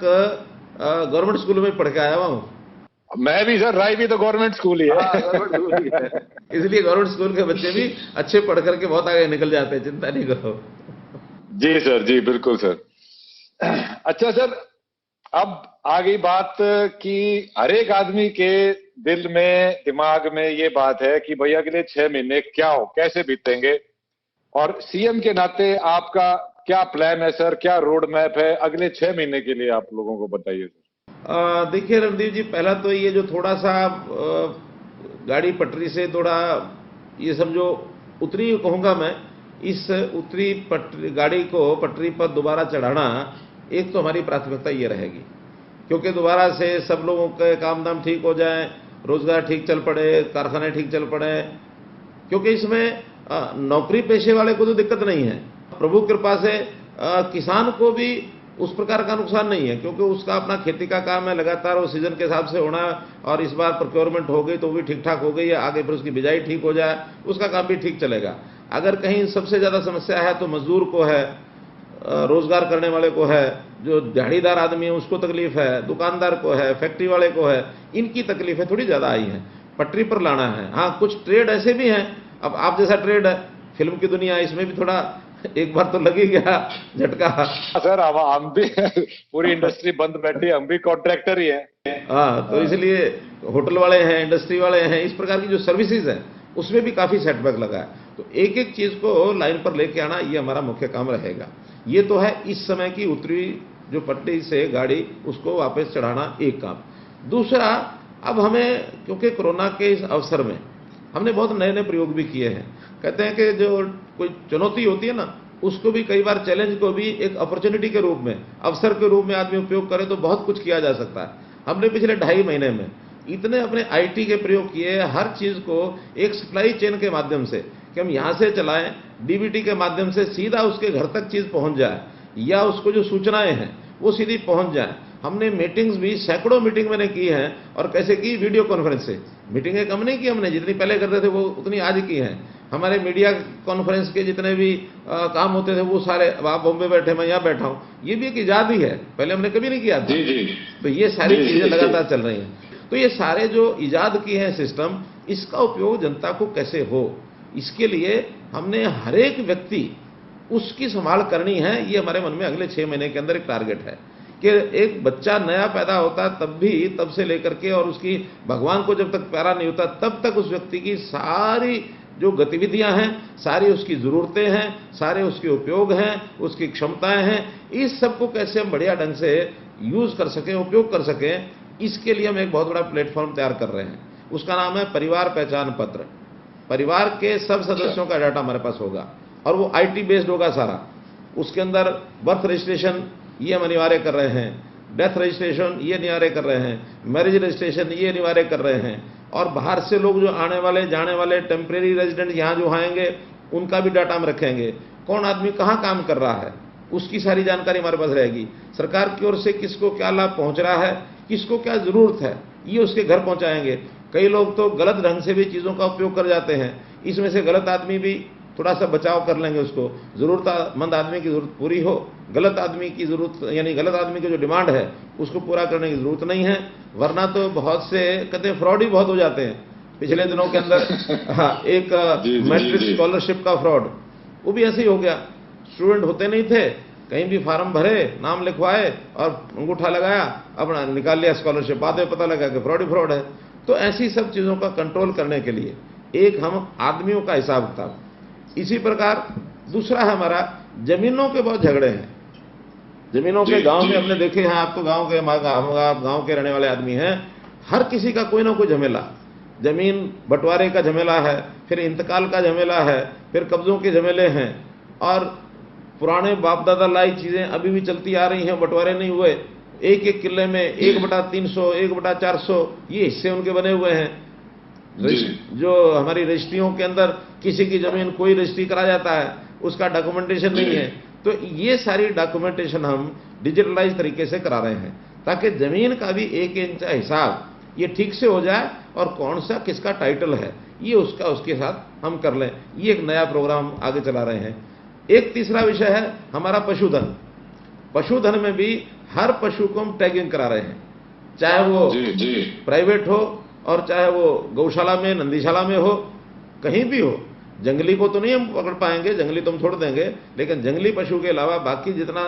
[SPEAKER 3] गवर्नमेंट स्कूल में पढ़ के आया हुआ हूँ।
[SPEAKER 2] मैं भी सर, राय भी तो गवर्नमेंट स्कूल ही है।
[SPEAKER 3] इसलिए गवर्नमेंट स्कूल के बच्चे भी अच्छे पढ़ करके बहुत आगे निकल जाते हैं, चिंता नहीं करो।
[SPEAKER 2] जी सर, जी बिल्कुल सर। अच्छा सर, अब आ गई बात कि हर एक आदमी के दिल में, दिमाग में ये बात है कि भैया अगले 6 महीने क्या हो, कैसे बीतेंगे, और सीएम के नाते आपका क्या प्लान है सर, क्या रोड मैप है अगले 6 महीने के लिए, आप लोगों को बताइए सर।
[SPEAKER 3] देखिए रणदीप जी, पहला तो ये जो थोड़ा सा गाड़ी पटरी से थोड़ा ये समझो उतरी कहूँगा मैं, इस उतरी गाड़ी को पटरी पर दोबारा चढ़ाना एक तो हमारी प्राथमिकता ये रहेगी, क्योंकि दोबारा से सब लोगों के काम धाम ठीक हो जाए रोजगार ठीक चल पड़े, कारखाने ठीक चल पड़े, क्योंकि इसमें नौकरी पेशे वाले को तो दिक्कत नहीं है। प्रभु कृपा से किसान को भी उस प्रकार का नुकसान नहीं है, क्योंकि उसका अपना खेती का काम है, लगातार वो सीजन के हिसाब से होना है, और इस बार प्रोक्योरमेंट हो गई तो भी ठीक ठाक हो गई है, आगे फिर उसकी बिजाई ठीक हो जाए, उसका काम भी ठीक चलेगा। अगर कहीं सबसे ज्यादा समस्या है तो मजदूर को है, रोजगार करने वाले को है, जो दिहाड़ीदार आदमी है उसको तकलीफ है, दुकानदार को है, फैक्ट्री वाले को है, इनकी तकलीफें थोड़ी ज्यादा आई हैं। पटरी पर लाना है। हाँ, कुछ ट्रेड ऐसे भी हैं, अब आप जैसा ट्रेड है, फिल्म की दुनिया, इसमें भी थोड़ा एक बार तो लग ही गया झटका।
[SPEAKER 2] सर हम भी पूरी इंडस्ट्री बंद बैठी, हम भी कॉन्ट्रैक्टर ही हैं।
[SPEAKER 3] हाँ, तो इसलिए होटल वाले हैं, इंडस्ट्री वाले हैं, इस प्रकार की जो सर्विसेज है उसमें भी काफी सेटबैक लगा है। तो एक एक चीज को लाइन पर लेके आना, ये हमारा मुख्य काम रहेगा। ये तो है इस समय की उतरी जो पटरी से गाड़ी, उसको वापस चढ़ाना एक काम। दूसरा, अब हमें, क्योंकि कोरोना के इस अवसर में हमने बहुत नए नए प्रयोग भी किए हैं। कहते हैं कि जो कोई चुनौती होती है ना, उसको भी कई बार, चैलेंज को भी एक अपॉर्चुनिटी के रूप में, अवसर के रूप में आदमी उपयोग करे तो बहुत कुछ किया जा सकता है। हमने पिछले 2.5 महीने में इतने अपने आईटी के प्रयोग किए, हर चीज को एक सप्लाई चेन के माध्यम से, कि हम यहां से चलाएं, डीबीटी के माध्यम से सीधा उसके घर तक चीज पहुंच जाए, या उसको जो सूचनाएं हैं वो सीधी पहुंच जाए। हमने मीटिंग्स भी, सैकड़ों मीटिंग मैंने की हैं, और कैसे की, वीडियो कॉन्फ्रेंस से। मीटिंगें कम नहीं की हमने, जितनी पहले करते थे वो उतनी आज की हैं। हमारे मीडिया कॉन्फ्रेंस के जितने भी काम होते थे वो सारे, आप बॉम्बे बैठे, मैं यहाँ बैठा हूँ, ये भी एक इजाद ही है, पहले हमने कभी नहीं किया था। तो ये सारी चीजें लगातार चल रही हैं। तो ये सारे जो इजाद किए हैं सिस्टम, इसका उपयोग जनता को कैसे हो, इसके लिए हमने हर एक व्यक्ति उसकी संभाल करनी है। ये हमारे मन में अगले 6 महीने के अंदर एक टारगेट है कि एक बच्चा नया पैदा होता है तब से लेकर के, और उसकी भगवान को जब तक प्यारा नहीं होता तब तक उस व्यक्ति की सारी जो गतिविधियां हैं, सारी उसकी जरूरतें हैं, सारे उसके उपयोग हैं, उसकी क्षमताएं हैं, इस सबको कैसे हम बढ़िया ढंग से यूज कर सकें, उपयोग कर सकें, इसके लिए हम एक बहुत बड़ा प्लेटफॉर्म तैयार कर रहे हैं। उसका नाम है परिवार पहचान पत्र। परिवार के सब सदस्यों का डाटा हमारे पास होगा, और वो आईटी बेस्ड होगा सारा। उसके अंदर बर्थ रजिस्ट्रेशन ये हम अनिवार्य कर रहे हैं, डेथ रजिस्ट्रेशन ये अनिवार्य कर रहे हैं, मैरिज रजिस्ट्रेशन ये अनिवार्य कर रहे हैं, और बाहर से लोग जो आने वाले जाने वाले टेम्परेरी रेजिडेंट यहाँ जो आएंगे उनका भी डाटा हम रखेंगे। कौन आदमी कहाँ काम कर रहा है उसकी सारी जानकारी हमारे पास रहेगी। सरकार की ओर से किसको क्या लाभ पहुंच रहा है, किसको क्या जरूरत है, ये उसके घर पहुंचाएंगे। कई लोग तो गलत ढंग से भी चीजों का उपयोग कर जाते हैं, इसमें से गलत आदमी भी थोड़ा सा बचाव कर लेंगे। उसको जरूरतमंद आदमी की जरूरत पूरी हो, गलत आदमी की जरूरत, यानी गलत आदमी की जो डिमांड है उसको पूरा करने की जरूरत नहीं है। वरना तो बहुत से कहते हैं फ्रॉड ही बहुत हो जाते हैं। पिछले दिनों के अंदर हाँ, एक मैट्रिक स्कॉलरशिप का फ्रॉड, वो भी ऐसे ही हो गया। स्टूडेंट होते नहीं थे, कहीं भी फार्म भरे, नाम लिखवाए और अंगूठा लगाया, अपना निकाल लिया स्कॉलरशिप, बाद में पता लगा कि फ्रॉड ही फ्रॉड है। तो ऐसी सब चीजों का कंट्रोल करने के लिए एक हम आदमियों का हिसाब किताब। इसी प्रकार दूसरा है हमारा, जमीनों के बहुत झगड़े हैं। जमीनों के गांव में हमने देखे हैं, आप तो गांव के, आप गांव के रहने वाले आदमी हैं, हर किसी का कोई ना कोई झमेला, जमीन बंटवारे का झमेला है, फिर इंतकाल का झमेला है, फिर कब्जों के झमेले हैं, और पुराने बाप दादा लाई चीजें अभी भी चलती आ रही हैं, बंटवारे नहीं हुए। एक एक किले में 1/300, 1/400 ये हिस्से उनके बने हुए हैं। जो हमारी रजिस्ट्रियों के अंदर किसी की जमीन कोई रजिस्ट्री करा जाता है, उसका डॉक्यूमेंटेशन नहीं है। तो ये सारी डॉक्यूमेंटेशन हम डिजिटलाइज तरीके से करा रहे हैं, ताकि जमीन का भी एक इंच हिसाब ये ठीक से हो जाए, और कौन सा किसका टाइटल है ये उसके साथ हम कर लें। ये एक नया प्रोग्राम आगे चला रहे हैं। एक तीसरा विषय है हमारा पशुधन। पशुधन में भी हर पशु को हम टैगिंग करा रहे हैं, चाहे वो प्राइवेट हो और चाहे वो गौशाला में, नंदीशाला में हो, कहीं भी हो। जंगली को तो नहीं हम पकड़ पाएंगे, जंगली तो हम छोड़ देंगे, लेकिन जंगली पशु के अलावा बाकी जितना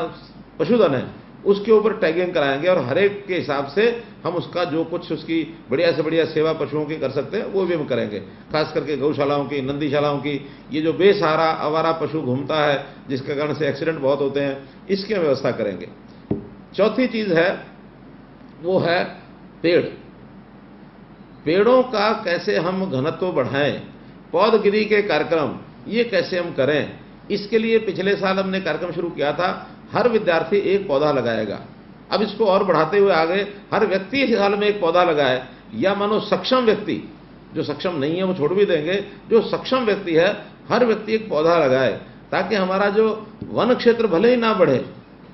[SPEAKER 3] पशुधन है उसके ऊपर टैगिंग कराएंगे, और हर एक के हिसाब से हम उसका जो कुछ उसकी बढ़िया से बढ़िया सेवा पशुओं की कर सकते हैं वो भी हम करेंगे। खास करके गौशालाओं की, नंदीशालाओं की, ये जो बेसहारा आवारा पशु घूमता है जिसके कारण से एक्सीडेंट बहुत होते हैं, इसकी व्यवस्था करेंगे। चौथी चीज है वो है पेड़। पेड़ों का कैसे हम घनत्व बढ़ाएं, पौधगिरी के कार्यक्रम ये कैसे हम करें, इसके लिए पिछले साल हमने कार्यक्रम शुरू किया था, हर विद्यार्थी एक पौधा लगाएगा। अब इसको और बढ़ाते हुए आगे हर व्यक्ति इस साल में एक पौधा लगाए, या मानो सक्षम व्यक्ति, जो सक्षम नहीं है वो छोड़ भी देंगे, जो सक्षम व्यक्ति है हर व्यक्ति एक पौधा लगाए, ताकि हमारा जो वन क्षेत्र भले ही ना बढ़े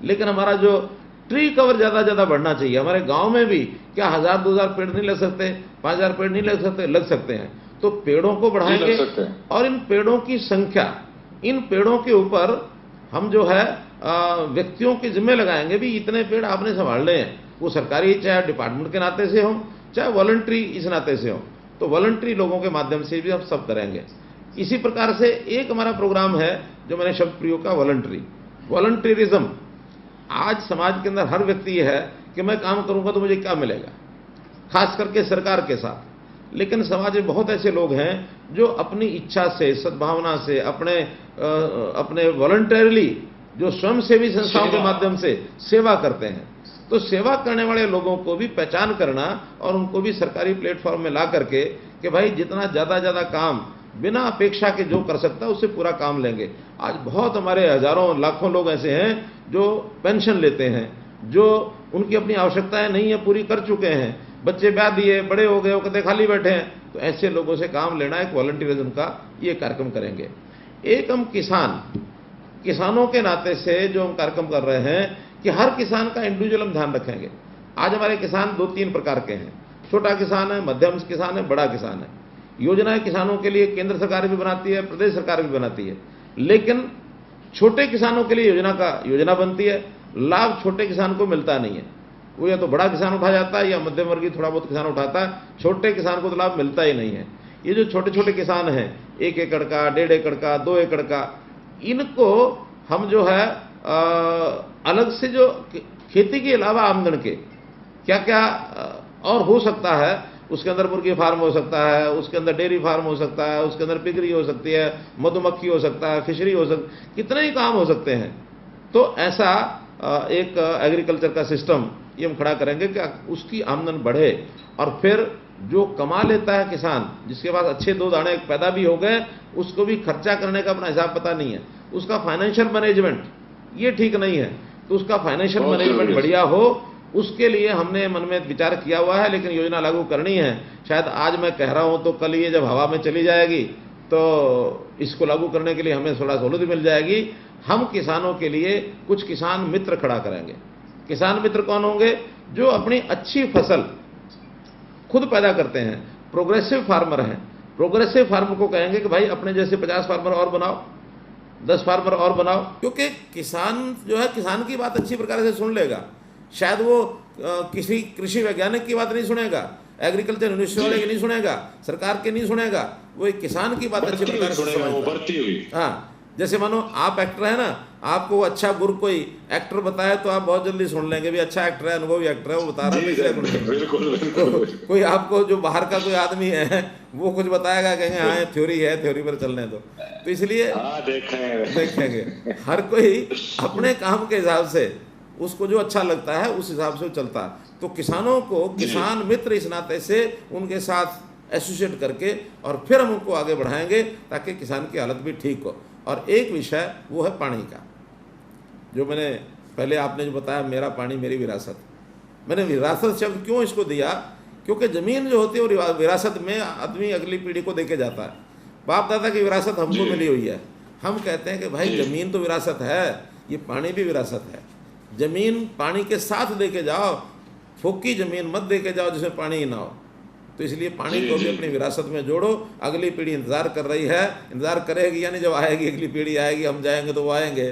[SPEAKER 3] लेकिन हमारा जो ट्री कवर ज़्यादा बढ़ना चाहिए। हमारे गांव में भी क्या 1000-2000 पेड़ नहीं लग सकते, 5000 पेड़ नहीं लग सकते हैं। तो पेड़ों को बढ़ाएंगे और इन पेड़ों की संख्या, इन पेड़ों के ऊपर हम जो है व्यक्तियों के जिम्मे लगाएंगे भी इतने पेड़ आपने संभालने हैं, वो सरकारी चाहे डिपार्टमेंट के नाते से हो चाहे वॉलंटरी इस नाते से हो, तो वॉलंटरी लोगों के माध्यम से भी हम सब करेंगे। इसी प्रकार से एक हमारा प्रोग्राम है जो मैंने शब्द प्रयोग का, वॉलंटरिज्म। आज समाज के अंदर हर व्यक्ति ये है कि मैं काम करूंगा तो मुझे क्या मिलेगा, खास करके सरकार के साथ। लेकिन समाज में बहुत ऐसे लोग हैं जो अपनी इच्छा से, सद्भावना से, अपने वॉलंटरली जो स्वयंसेवी संस्थाओं के माध्यम से सेवा करते हैं। तो सेवा करने वाले लोगों को भी पहचान करना और उनको भी सरकारी प्लेटफॉर्म में ला करके कि भाई जितना ज़्यादा काम बिना अपेक्षा के जो कर सकता है उससे पूरा काम लेंगे। आज बहुत हमारे हजारों लाखों लोग ऐसे हैं जो पेंशन लेते हैं, जो उनकी अपनी आवश्यकताएं नहीं है पूरी कर चुके हैं, बच्चे ब्याह दिए, बड़े हो गए, वो कहते खाली बैठे हैं। तो ऐसे लोगों से काम लेना, एक वॉलंटियरिज्म का ये कार्यक्रम करेंगे। एक हम किसानों के नाते से जो हम कार्यक्रम कर रहे हैं कि हर किसान का इंडिविजुअल हम ध्यान रखेंगे। आज हमारे किसान 2-3 प्रकार के हैं, छोटा किसान है, मध्यम किसान है, बड़ा किसान है। योजनाएं किसानों के लिए केंद्र सरकार भी बनाती है, प्रदेश सरकार भी बनाती है, लेकिन छोटे किसानों के लिए योजना बनती है, लाभ छोटे किसान को मिलता नहीं है। वो या तो बड़ा किसान उठा जाता है या मध्यम वर्गीय थोड़ा बहुत किसान उठाता है, छोटे किसान को तो लाभ मिलता ही नहीं है। ये जो छोटे छोटे किसान हैं, 1 एकड़ का, 1.5 एकड़ का, 2 एकड़ का, इनको हम जो है अलग से जो खेती के अलावा आमदन के क्या क्या और हो सकता है, उसके अंदर मुर्गी फार्म हो सकता है, उसके अंदर डेयरी फार्म हो सकता है, उसके अंदर पिगरी हो सकती है, मधुमक्खी हो सकता है, फिशरी हो सकती है, कितने ही काम हो सकते हैं। तो ऐसा एक एग्रीकल्चर का सिस्टम ये हम खड़ा करेंगे कि उसकी आमदन बढ़े। और फिर जो कमा लेता है किसान, जिसके पास अच्छे 2 दाने पैदा भी हो गए, उसको भी खर्चा करने का अपना हिसाब पता नहीं है, उसका फाइनेंशियल मैनेजमेंट ये ठीक नहीं है, तो उसका फाइनेंशियल मैनेजमेंट बढ़िया हो, उसके लिए हमने मन में विचार किया हुआ है। लेकिन योजना लागू करनी है, शायद आज मैं कह रहा हूं तो कल ये जब हवा में चली जाएगी तो इसको लागू करने के लिए हमें थोड़ा सहूलियत मिल जाएगी। हम किसानों के लिए कुछ किसान मित्र खड़ा करेंगे। किसान मित्र कौन होंगे? जो अपनी अच्छी फसल खुद पैदा करते हैं, प्रोग्रेसिव फार्मर हैं। प्रोग्रेसिव फार्मर को कहेंगे कि भाई अपने जैसे 50 फार्मर और बनाओ, 10 फार्मर और बनाओ, क्योंकि किसान जो है किसान की बात अच्छी प्रकार से सुन लेगा। शायद वो किसी कृषि वैज्ञानिक की बात नहीं सुनेगा, एग्रीकल्चर यूनिवर्सिटी वाले की नहीं सुनेगा, सरकार के नहीं सुनेगा, वो एक किसान की बात अच्छी प्रकार से सुनेगा। हाँ, जैसे मानो आप एक्टर है ना, आपको अच्छा गुरु कोई एक्टर बताए तो आप बहुत जल्दी सुन लेंगे भी अच्छा एक्टर है, अनुभवी एक्टर है, वो बता रहा है। कोई आपको जो बाहर का कोई आदमी है वो कुछ बताएगा, कहेंगे हाँ थ्योरी है, थ्योरी पर चलने दो। तो इसलिए देखेंगे हर कोई अपने काम के हिसाब से उसको जो अच्छा लगता है उस हिसाब से वो चलता है। तो किसानों को किसान मित्र इस नाते से उनके साथ एसोसिएट करके और फिर हम उनको आगे बढ़ाएंगे ताकि किसान की हालत भी ठीक हो। और एक विषय वो है पानी का, जो मैंने पहले आपने जो बताया, मेरा पानी मेरी विरासत। मैंने विरासत शब्द क्यों इसको दिया? क्योंकि ज़मीन जो होती है वो विरासत में आदमी अगली पीढ़ी को देके जाता है। बाप दादा की विरासत हमको मिली हुई है। हम कहते हैं कि भाई ज़मीन तो विरासत है, ये पानी भी विरासत है। ज़मीन पानी के साथ देके जाओ, फोकी ज़मीन मत देके जाओ जिसमें पानी ही ना हो। तो इसलिए पानी को भी अपनी विरासत में जोड़ो। अगली पीढ़ी इंतज़ार कर रही है, इंतज़ार करेगी, यानी जब आएगी अगली पीढ़ी आएगी, हम जाएंगे तो वो आएंगे।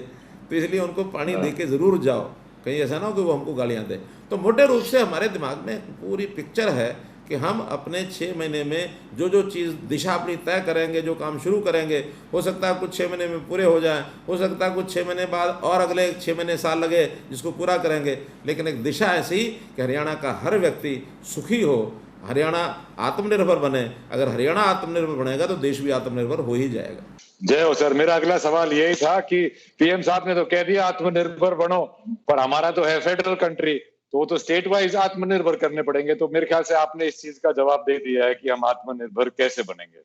[SPEAKER 3] तो इसलिए उनको पानी दे के ज़रूर जाओ, कहीं ऐसा ना हो कि वो हमको गालियाँ दे। तो मोटे रूप से हमारे दिमाग में पूरी पिक्चर है कि हम अपने 6 महीने में जो जो चीज़ दिशा अपनी तय करेंगे, जो काम शुरू करेंगे, हो सकता है कुछ 6 महीने में पूरे हो जाएं, हो सकता है कुछ 6 महीने बाद और अगले 6 महीने साल लगे जिसको पूरा करेंगे। लेकिन एक दिशा ऐसी कि हरियाणा का हर व्यक्ति सुखी हो, हरियाणा आत्मनिर्भर बने। अगर हरियाणा आत्मनिर्भर बनेगा तो देश भी आत्मनिर्भर हो ही जाएगा।
[SPEAKER 2] जय हो सर। मेरा अगला सवाल यही था कि पीएम साहब ने तो कह दिया आत्मनिर्भर बनो, पर हमारा तो है फेडरल कंट्री, तो वो तो स्टेट वाइज आत्मनिर्भर करने पड़ेंगे। तो मेरे ख्याल से आपने इस चीज का जवाब दे दिया है कि हम आत्मनिर्भर कैसे बनेंगे।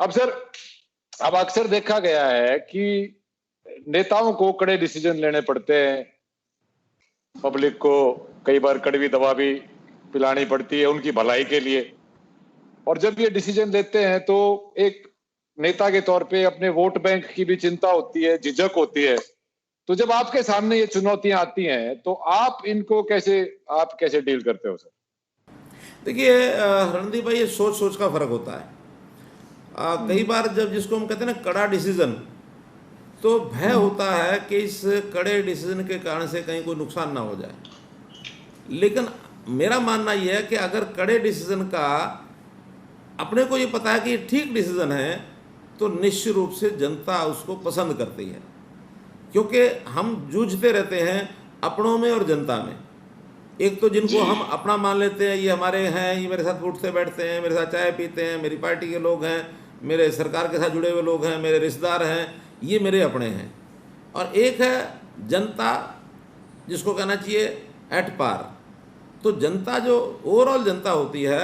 [SPEAKER 2] अब सर, अब अक्सर देखा गया है कि नेताओं को कड़े डिसीजन लेने पड़ते हैं, पब्लिक को कई बार कड़वी दवा भी पिलानी पड़ती है उनकी भलाई के लिए। और जब ये डिसीजन लेते हैं तो एक नेता के तौर पे अपने वोट बैंक की भी चिंता होती है, झिझक होती है। तो जब आपके सामने ये चुनौतियां आती हैं तो आप कैसे डील करते हो सर?
[SPEAKER 3] देखिए रणदीप भाई, ये सोच सोच का फर्क होता है। कई बार जब जिसको हम कहते हैं ना कड़ा डिसीजन, तो भय होता है कि इस कड़े डिसीजन के कारण से कहीं कोई नुकसान ना हो जाए। लेकिन मेरा मानना यह है कि अगर कड़े डिसीजन का अपने को ये पता है कि ये ठीक डिसीजन है, तो निश्चित रूप से जनता उसको पसंद करती है, क्योंकि हम जूझते रहते हैं अपनों में और जनता में। एक तो जिनको हम अपना मान लेते हैं, ये हमारे हैं, ये मेरे साथ उठते बैठते हैं, मेरे साथ चाय पीते हैं, मेरी पार्टी के लोग हैं, मेरे सरकार के साथ जुड़े हुए लोग हैं, मेरे रिश्तेदार हैं, ये मेरे अपने हैं। और एक है जनता, जिसको कहना चाहिए एट पार। तो जनता जो ओवरऑल जनता होती है,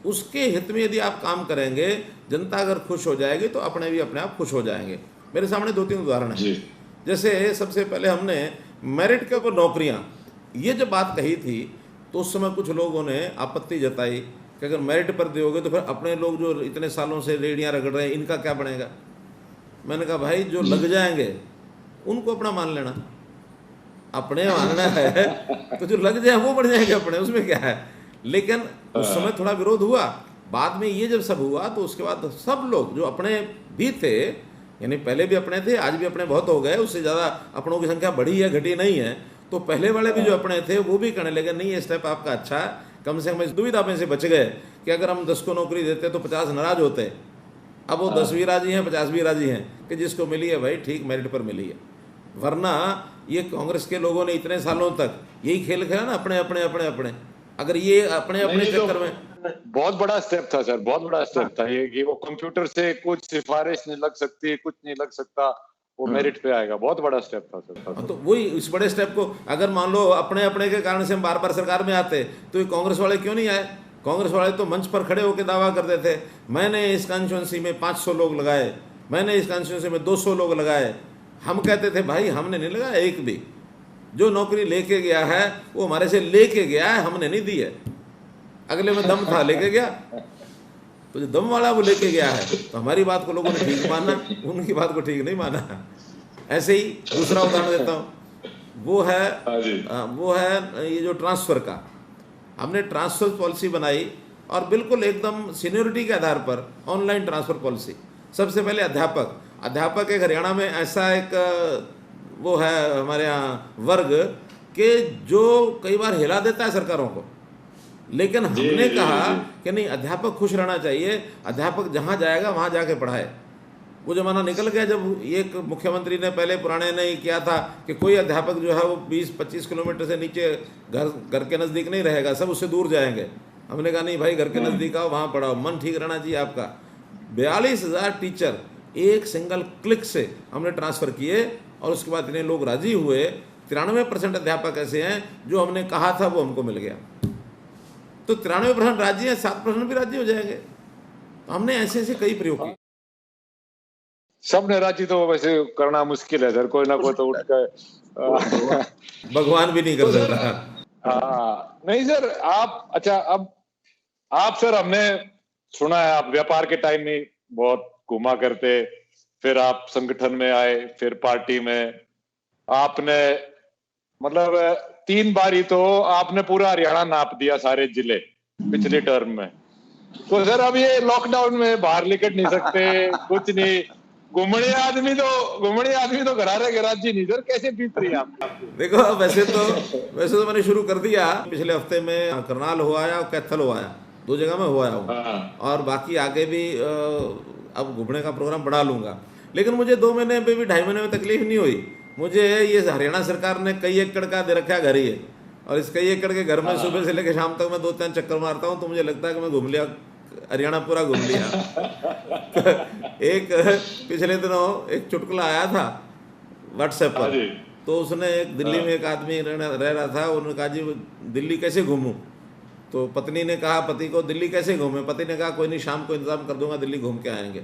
[SPEAKER 3] उसके हित में यदि आप काम करेंगे, जनता अगर खुश हो जाएगी तो अपने भी अपने आप खुश हो जाएंगे। मेरे सामने 2-3 उदाहरण हैं। जैसे सबसे पहले हमने मेरिट के ऊपर नौकरियां, ये जब बात कही थी तो उस समय कुछ लोगों ने आपत्ति जताई कि अगर मेरिट पर दोगे तो फिर अपने लोग जो इतने सालों से रेडियां रगड़ रहे हैं, इनका क्या बनेगा। मैंने कहा भाई, जो लग जाएंगे उनको अपना मान लेना, अपने मानना है तो जो लग जाए वो बढ़ जाएंगे अपने, उसमें क्या है। लेकिन उस समय थोड़ा विरोध हुआ। बाद में ये जब सब हुआ तो उसके बाद सब लोग जो अपने भी थे, यानी पहले भी अपने थे, आज भी अपने बहुत हो गए, उससे ज़्यादा अपनों की संख्या बढ़ी है, घटी नहीं है। तो पहले वाले भी जो अपने थे वो भी कहने लगे नहीं, ये स्टेप आपका अच्छा है, कम से कम इस दुविधा में से बच गए कि अगर हम 10 को नौकरी देते तो 50 नाराज होते। अब वो 10 भी राजी हैं, 50 भी राजी हैं कि जिसको मिली है भाई ठीक मेरिट पर मिली है। वरना ये कांग्रेस के लोगों ने इतने सालों तक यही खेल खेला ना, अपने अपने अपने अपने। अगर ये अपने अपने चक्कर में,
[SPEAKER 2] बहुत बड़ा स्टेप था सर, बहुत बड़ा स्टेप था ये कि वो कंप्यूटर से कुछ सिफारिश नहीं लग सकती, कुछ नहीं लग सकता, वो मेरिट पे आएगा। बहुत बड़ा स्टेप था सर।
[SPEAKER 3] तो वही इस बड़े स्टेप को अगर मान लो अपने अपने के कारण से हम बार बार सरकार में आते, तो ये कांग्रेस वाले क्यों नहीं आए। कांग्रेस वाले तो मंच पर खड़े होकर दावा करते थे, मैंने इस कॉन्स्टिट्यूंसी में 500 लोग लगाए, मैंने इस कॉन्स्टिट्यूंसी में 200 लोग लगाए। हम कहते थे भाई हमने नहीं लगाया एक भी, जो नौकरी लेके गया है वो हमारे से लेके गया है, हमने नहीं दी है। अगले में दम था, लेके गया, तो जो दम वाला वो लेके गया है, तो हमारी बात को लोगों ने ठीक माना, उनकी बात को ठीक नहीं माना। ऐसे ही दूसरा उदाहरण देता हूँ, वो है ये जो ट्रांसफ़र का। हमने ट्रांसफ़र पॉलिसी बनाई और बिल्कुल एकदम सीनियरिटी के आधार पर ऑनलाइन ट्रांसफ़र पॉलिसी। सबसे पहले अध्यापक एक हरियाणा में ऐसा एक वो है हमारे यहाँ वर्ग के जो कई बार हिला देता है सरकारों को। लेकिन हमने कहा कि नहीं, अध्यापक खुश रहना चाहिए, अध्यापक जहाँ जाएगा वहाँ जाके पढ़ाए। वो ज़माना निकल गया जब एक मुख्यमंत्री ने पहले पुराने ने ही किया था कि कोई अध्यापक जो है वो 20-25 किलोमीटर से नीचे घर के नज़दीक नहीं रहेगा, सब उससे दूर जाएंगे। हमने कहा नहीं भाई, घर के नज़दीक आओ, वहाँ पढ़ाओ, मन ठीक रहना चाहिए आपका। 42,000 टीचर एक सिंगल क्लिक से हमने ट्रांसफ़र किए और उसके बाद इतने लोग राजी हुए। 93% अध्यापक ऐसे हैं जो हमने कहा था वो हमको मिल गया। तो 93% राजी हैं, 7% भी राजी हो जाएंगे। तो हमने ऐसे ऐसे कई प्रयोग किए।
[SPEAKER 2] सबने राजी तो वैसे करना मुश्किल है सर, कोई ना कोई तो उठ कर
[SPEAKER 3] भगवान भी नहीं कर सकता।
[SPEAKER 2] नहीं सर, आप अच्छा, अब आप सर, हमने सुना है आप व्यापार के टाइम में बहुत घुमा करते, फिर आप संगठन में आए, फिर पार्टी में आपने मतलब 3 बार ही तो आपने पूरा हरियाणा नाप दिया, सारे जिले पिछले टर्म में। तो सर अब ये लॉकडाउन में बाहर निकल नहीं सकते, कुछ नहीं, घूमने आदमी तो गराजी नहीं सर, कैसे बीत रही है आप?
[SPEAKER 3] देखो वैसे तो मैंने शुरू कर दिया। पिछले हफ्ते में करनाल हुआ आया और कैथल हुआ आया, 2 जगह में हुआ हूँ, और बाकी आगे भी अब घूमने का प्रोग्राम बढ़ा लूंगा। लेकिन मुझे 2 महीने में भी 2.5 महीने में तकलीफ नहीं हुई। मुझे ये हरियाणा सरकार ने कई एकड़ का दे रखा घर ही है, और इस कई एकड़ के घर में सुबह से लेकर शाम तक मैं 2-3 चक्कर मारता हूँ, तो मुझे लगता है कि मैं घूम लिया, हरियाणा पूरा घूम लिया। एक पिछले दिनों एक चुटकुला आया था व्हाट्सएप पर, तो उसने एक दिल्ली में एक आदमी रह रहा था, उन्होंने कहा जी दिल्ली कैसे घूमूं। तो पत्नी ने कहा पति को, दिल्ली कैसे घूमे। पति ने कहा कोई नहीं, शाम को इंतजाम कर दूंगा, दिल्ली घूम के आएंगे।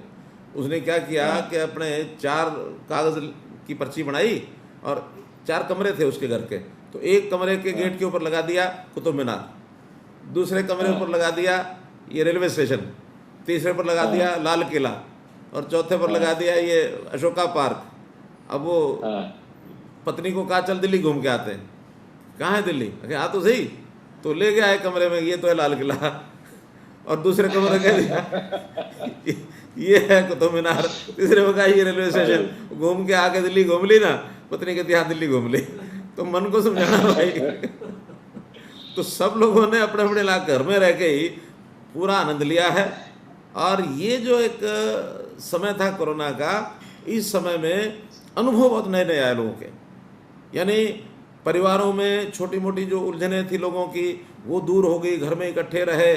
[SPEAKER 3] उसने क्या किया कि अपने 4 कागज़ की पर्ची बनाई और 4 कमरे थे उसके घर के, तो एक कमरे के गेट के ऊपर लगा दिया कुतुब मीनार, दूसरे कमरे पर लगा दिया ये रेलवे स्टेशन, तीसरे पर लगा दिया लाल किला, और चौथे पर लगा दिया ये अशोका पार्क। अब वो पत्नी को कहा चल दिल्ली घूम के आते हैं। कहाँ है दिल्ली? अरे हाँ तो सही, तो ले गया एक कमरे में, ये तो है लाल किला, और दूसरे कमरे कह दिया ये है कुतुब मीनार, तीसरे में कहा ये रेलवे स्टेशन, घूम के आके दिल्ली घूम ली ना, पत्नी कहती हाँ दिल्ली घूम ली। तो मन को समझाना भाई। तो सब लोगों ने अपने अपने घर में रह के ही पूरा आनंद लिया है। और ये जो एक समय था कोरोना का, इस समय में अनुभव बहुत नए नए आए लोगों के, यानी परिवारों में छोटी मोटी जो उलझनें थी लोगों की वो दूर हो गई, घर में इकट्ठे रहे।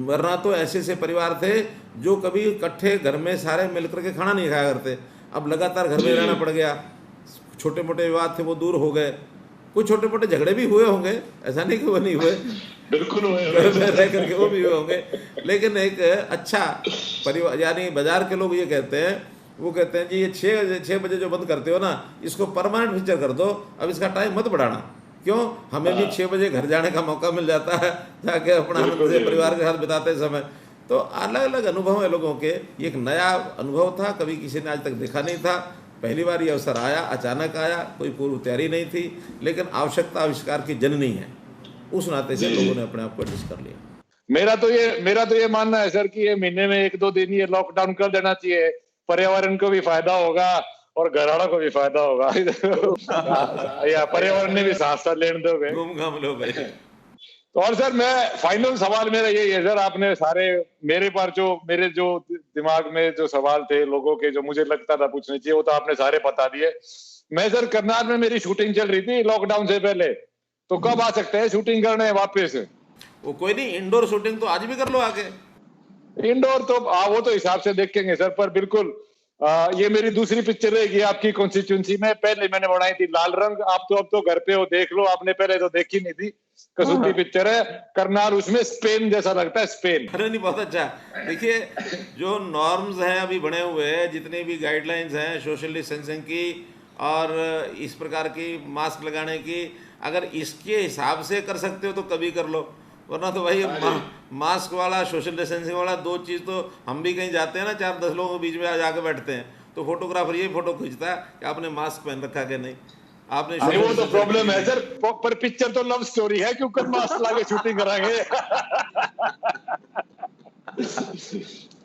[SPEAKER 3] वरना तो ऐसे ऐसे परिवार थे जो कभी इकट्ठे घर में सारे मिलकर के खाना नहीं खाया करते, अब लगातार घर में रहना पड़ गया। छोटे मोटे विवाद थे वो दूर हो गए, कुछ छोटे मोटे झगड़े भी हुए होंगे, ऐसा नहीं कि वो नहीं हुए,
[SPEAKER 2] बिल्कुल हुए,
[SPEAKER 3] घर में रह करके वो भी हुए होंगे। लेकिन एक अच्छा परिवार, यानी बाजार के लोग ये कहते हैं, वो कहते हैं जी ये 6 बजे जो बंद करते हो ना, इसको परमानेंट फीचर कर दो, अब इसका टाइम मत बढ़ाना। क्यों? हमें भी 6 बजे घर जाने का मौका मिल जाता है, जाके अपना आनंद से परिवार के साथ बिताते समय। तो अलग अलग अनुभव है लोगों के, ये एक नया अनुभव था, कभी किसी ने आज तक देखा नहीं था। पहली बार ये अवसर आया, अचानक आया, कोई पूर्व तैयारी नहीं थी, लेकिन आवश्यकता आविष्कार की जननी है, उस नाते से लोगों ने अपने आप को एडजस्ट कर लिया।
[SPEAKER 2] मेरा तो ये मानना है सर कि ये महीने में 1-2 दिन ये लॉकडाउन कर देना चाहिए, पर्यावरण को भी फायदा होगा और घरवालों को भी फायदा होगा। या पर्यावरण ने भी साथ साथ लेने दोगे,
[SPEAKER 3] घूम घाम लो भाई।
[SPEAKER 2] तो और सर मैं फाइनल सवाल मेरा यही है सर, आपने सारे मेरे जो दिमाग में जो सवाल थे लोगों के, जो मुझे लगता था पूछने चाहिए, वो तो आपने सारे बता दिए। मैं सर करनाल में मेरी शूटिंग चल रही थी लॉकडाउन से पहले, तो कब आ सकते हैं शूटिंग करने वापस?
[SPEAKER 3] वो कोई नहीं, इंडोर शूटिंग तो आज भी कर लो आके।
[SPEAKER 2] इंडोर तो वो तो हिसाब से देखेंगे सर, पर बिल्कुल ये मेरी दूसरी पिक्चर रहेगी आपकी कॉन्स्टिट्यूंसी में। पहले मैंने बनाई थी लाल रंग, आप तो अब तो घर पे हो, देख लो, आपने पहले तो देखी नहीं थी, कसूती पिक्चर है करनाल, उसमें स्पेन जैसा लगता है, स्पेन।
[SPEAKER 3] अरे नहीं, बहुत अच्छा। देखिए जो नॉर्म्स हैं अभी बने हुए हैं, जितनी भी गाइडलाइंस हैं सोशल डिस्टेंसिंग की और इस प्रकार की मास्क लगाने की, अगर इसके हिसाब से कर सकते हो तो कभी कर लो, वरना तो भाई मास्क वाला सोशल डिस्टेंसिंग वाला 2 चीज़ तो हम भी कहीं जाते हैं ना, 4-10 लोगों के बीच में जाके बैठते हैं, तो फोटोग्राफर ये फोटो खींचता है कि आपने मास्क पहन रखा कि नहीं, आपने।
[SPEAKER 2] वो तो प्रॉब्लम है सर, पर पिक्चर तो लव स्टोरी है, क्यों कर मास्क लाके शूटिंग कराएंगे।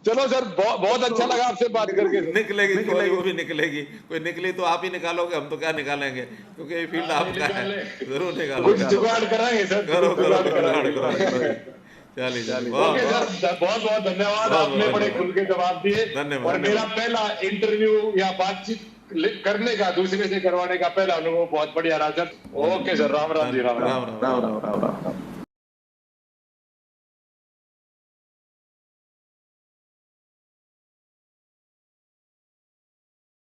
[SPEAKER 2] चलो सर, बहुत अच्छा लगा आपसे बात करके।
[SPEAKER 3] निकलेगी कोई, वो भी निकलेगी, कोई निकली तो आप ही निकालोगे, हम तो क्या निकालेंगे, क्योंकि ये फील्ड आपका है, जरूर निकालोगे।
[SPEAKER 2] कुछ जुगाड़ कराएंगे सर,
[SPEAKER 3] करो। चलिए
[SPEAKER 2] ओके सर, बहुत बहुत धन्यवाद, आपने बड़े खुल के जवाब दिए।
[SPEAKER 3] धन्यवाद।
[SPEAKER 2] और मेरा पहला इंटरव्यू या बातचीत करने का, दूसरे से करवाने का पहला अनुभव बहुत बढ़िया रहा sir. Okay sir, Ram Ram ji, Ram Ram.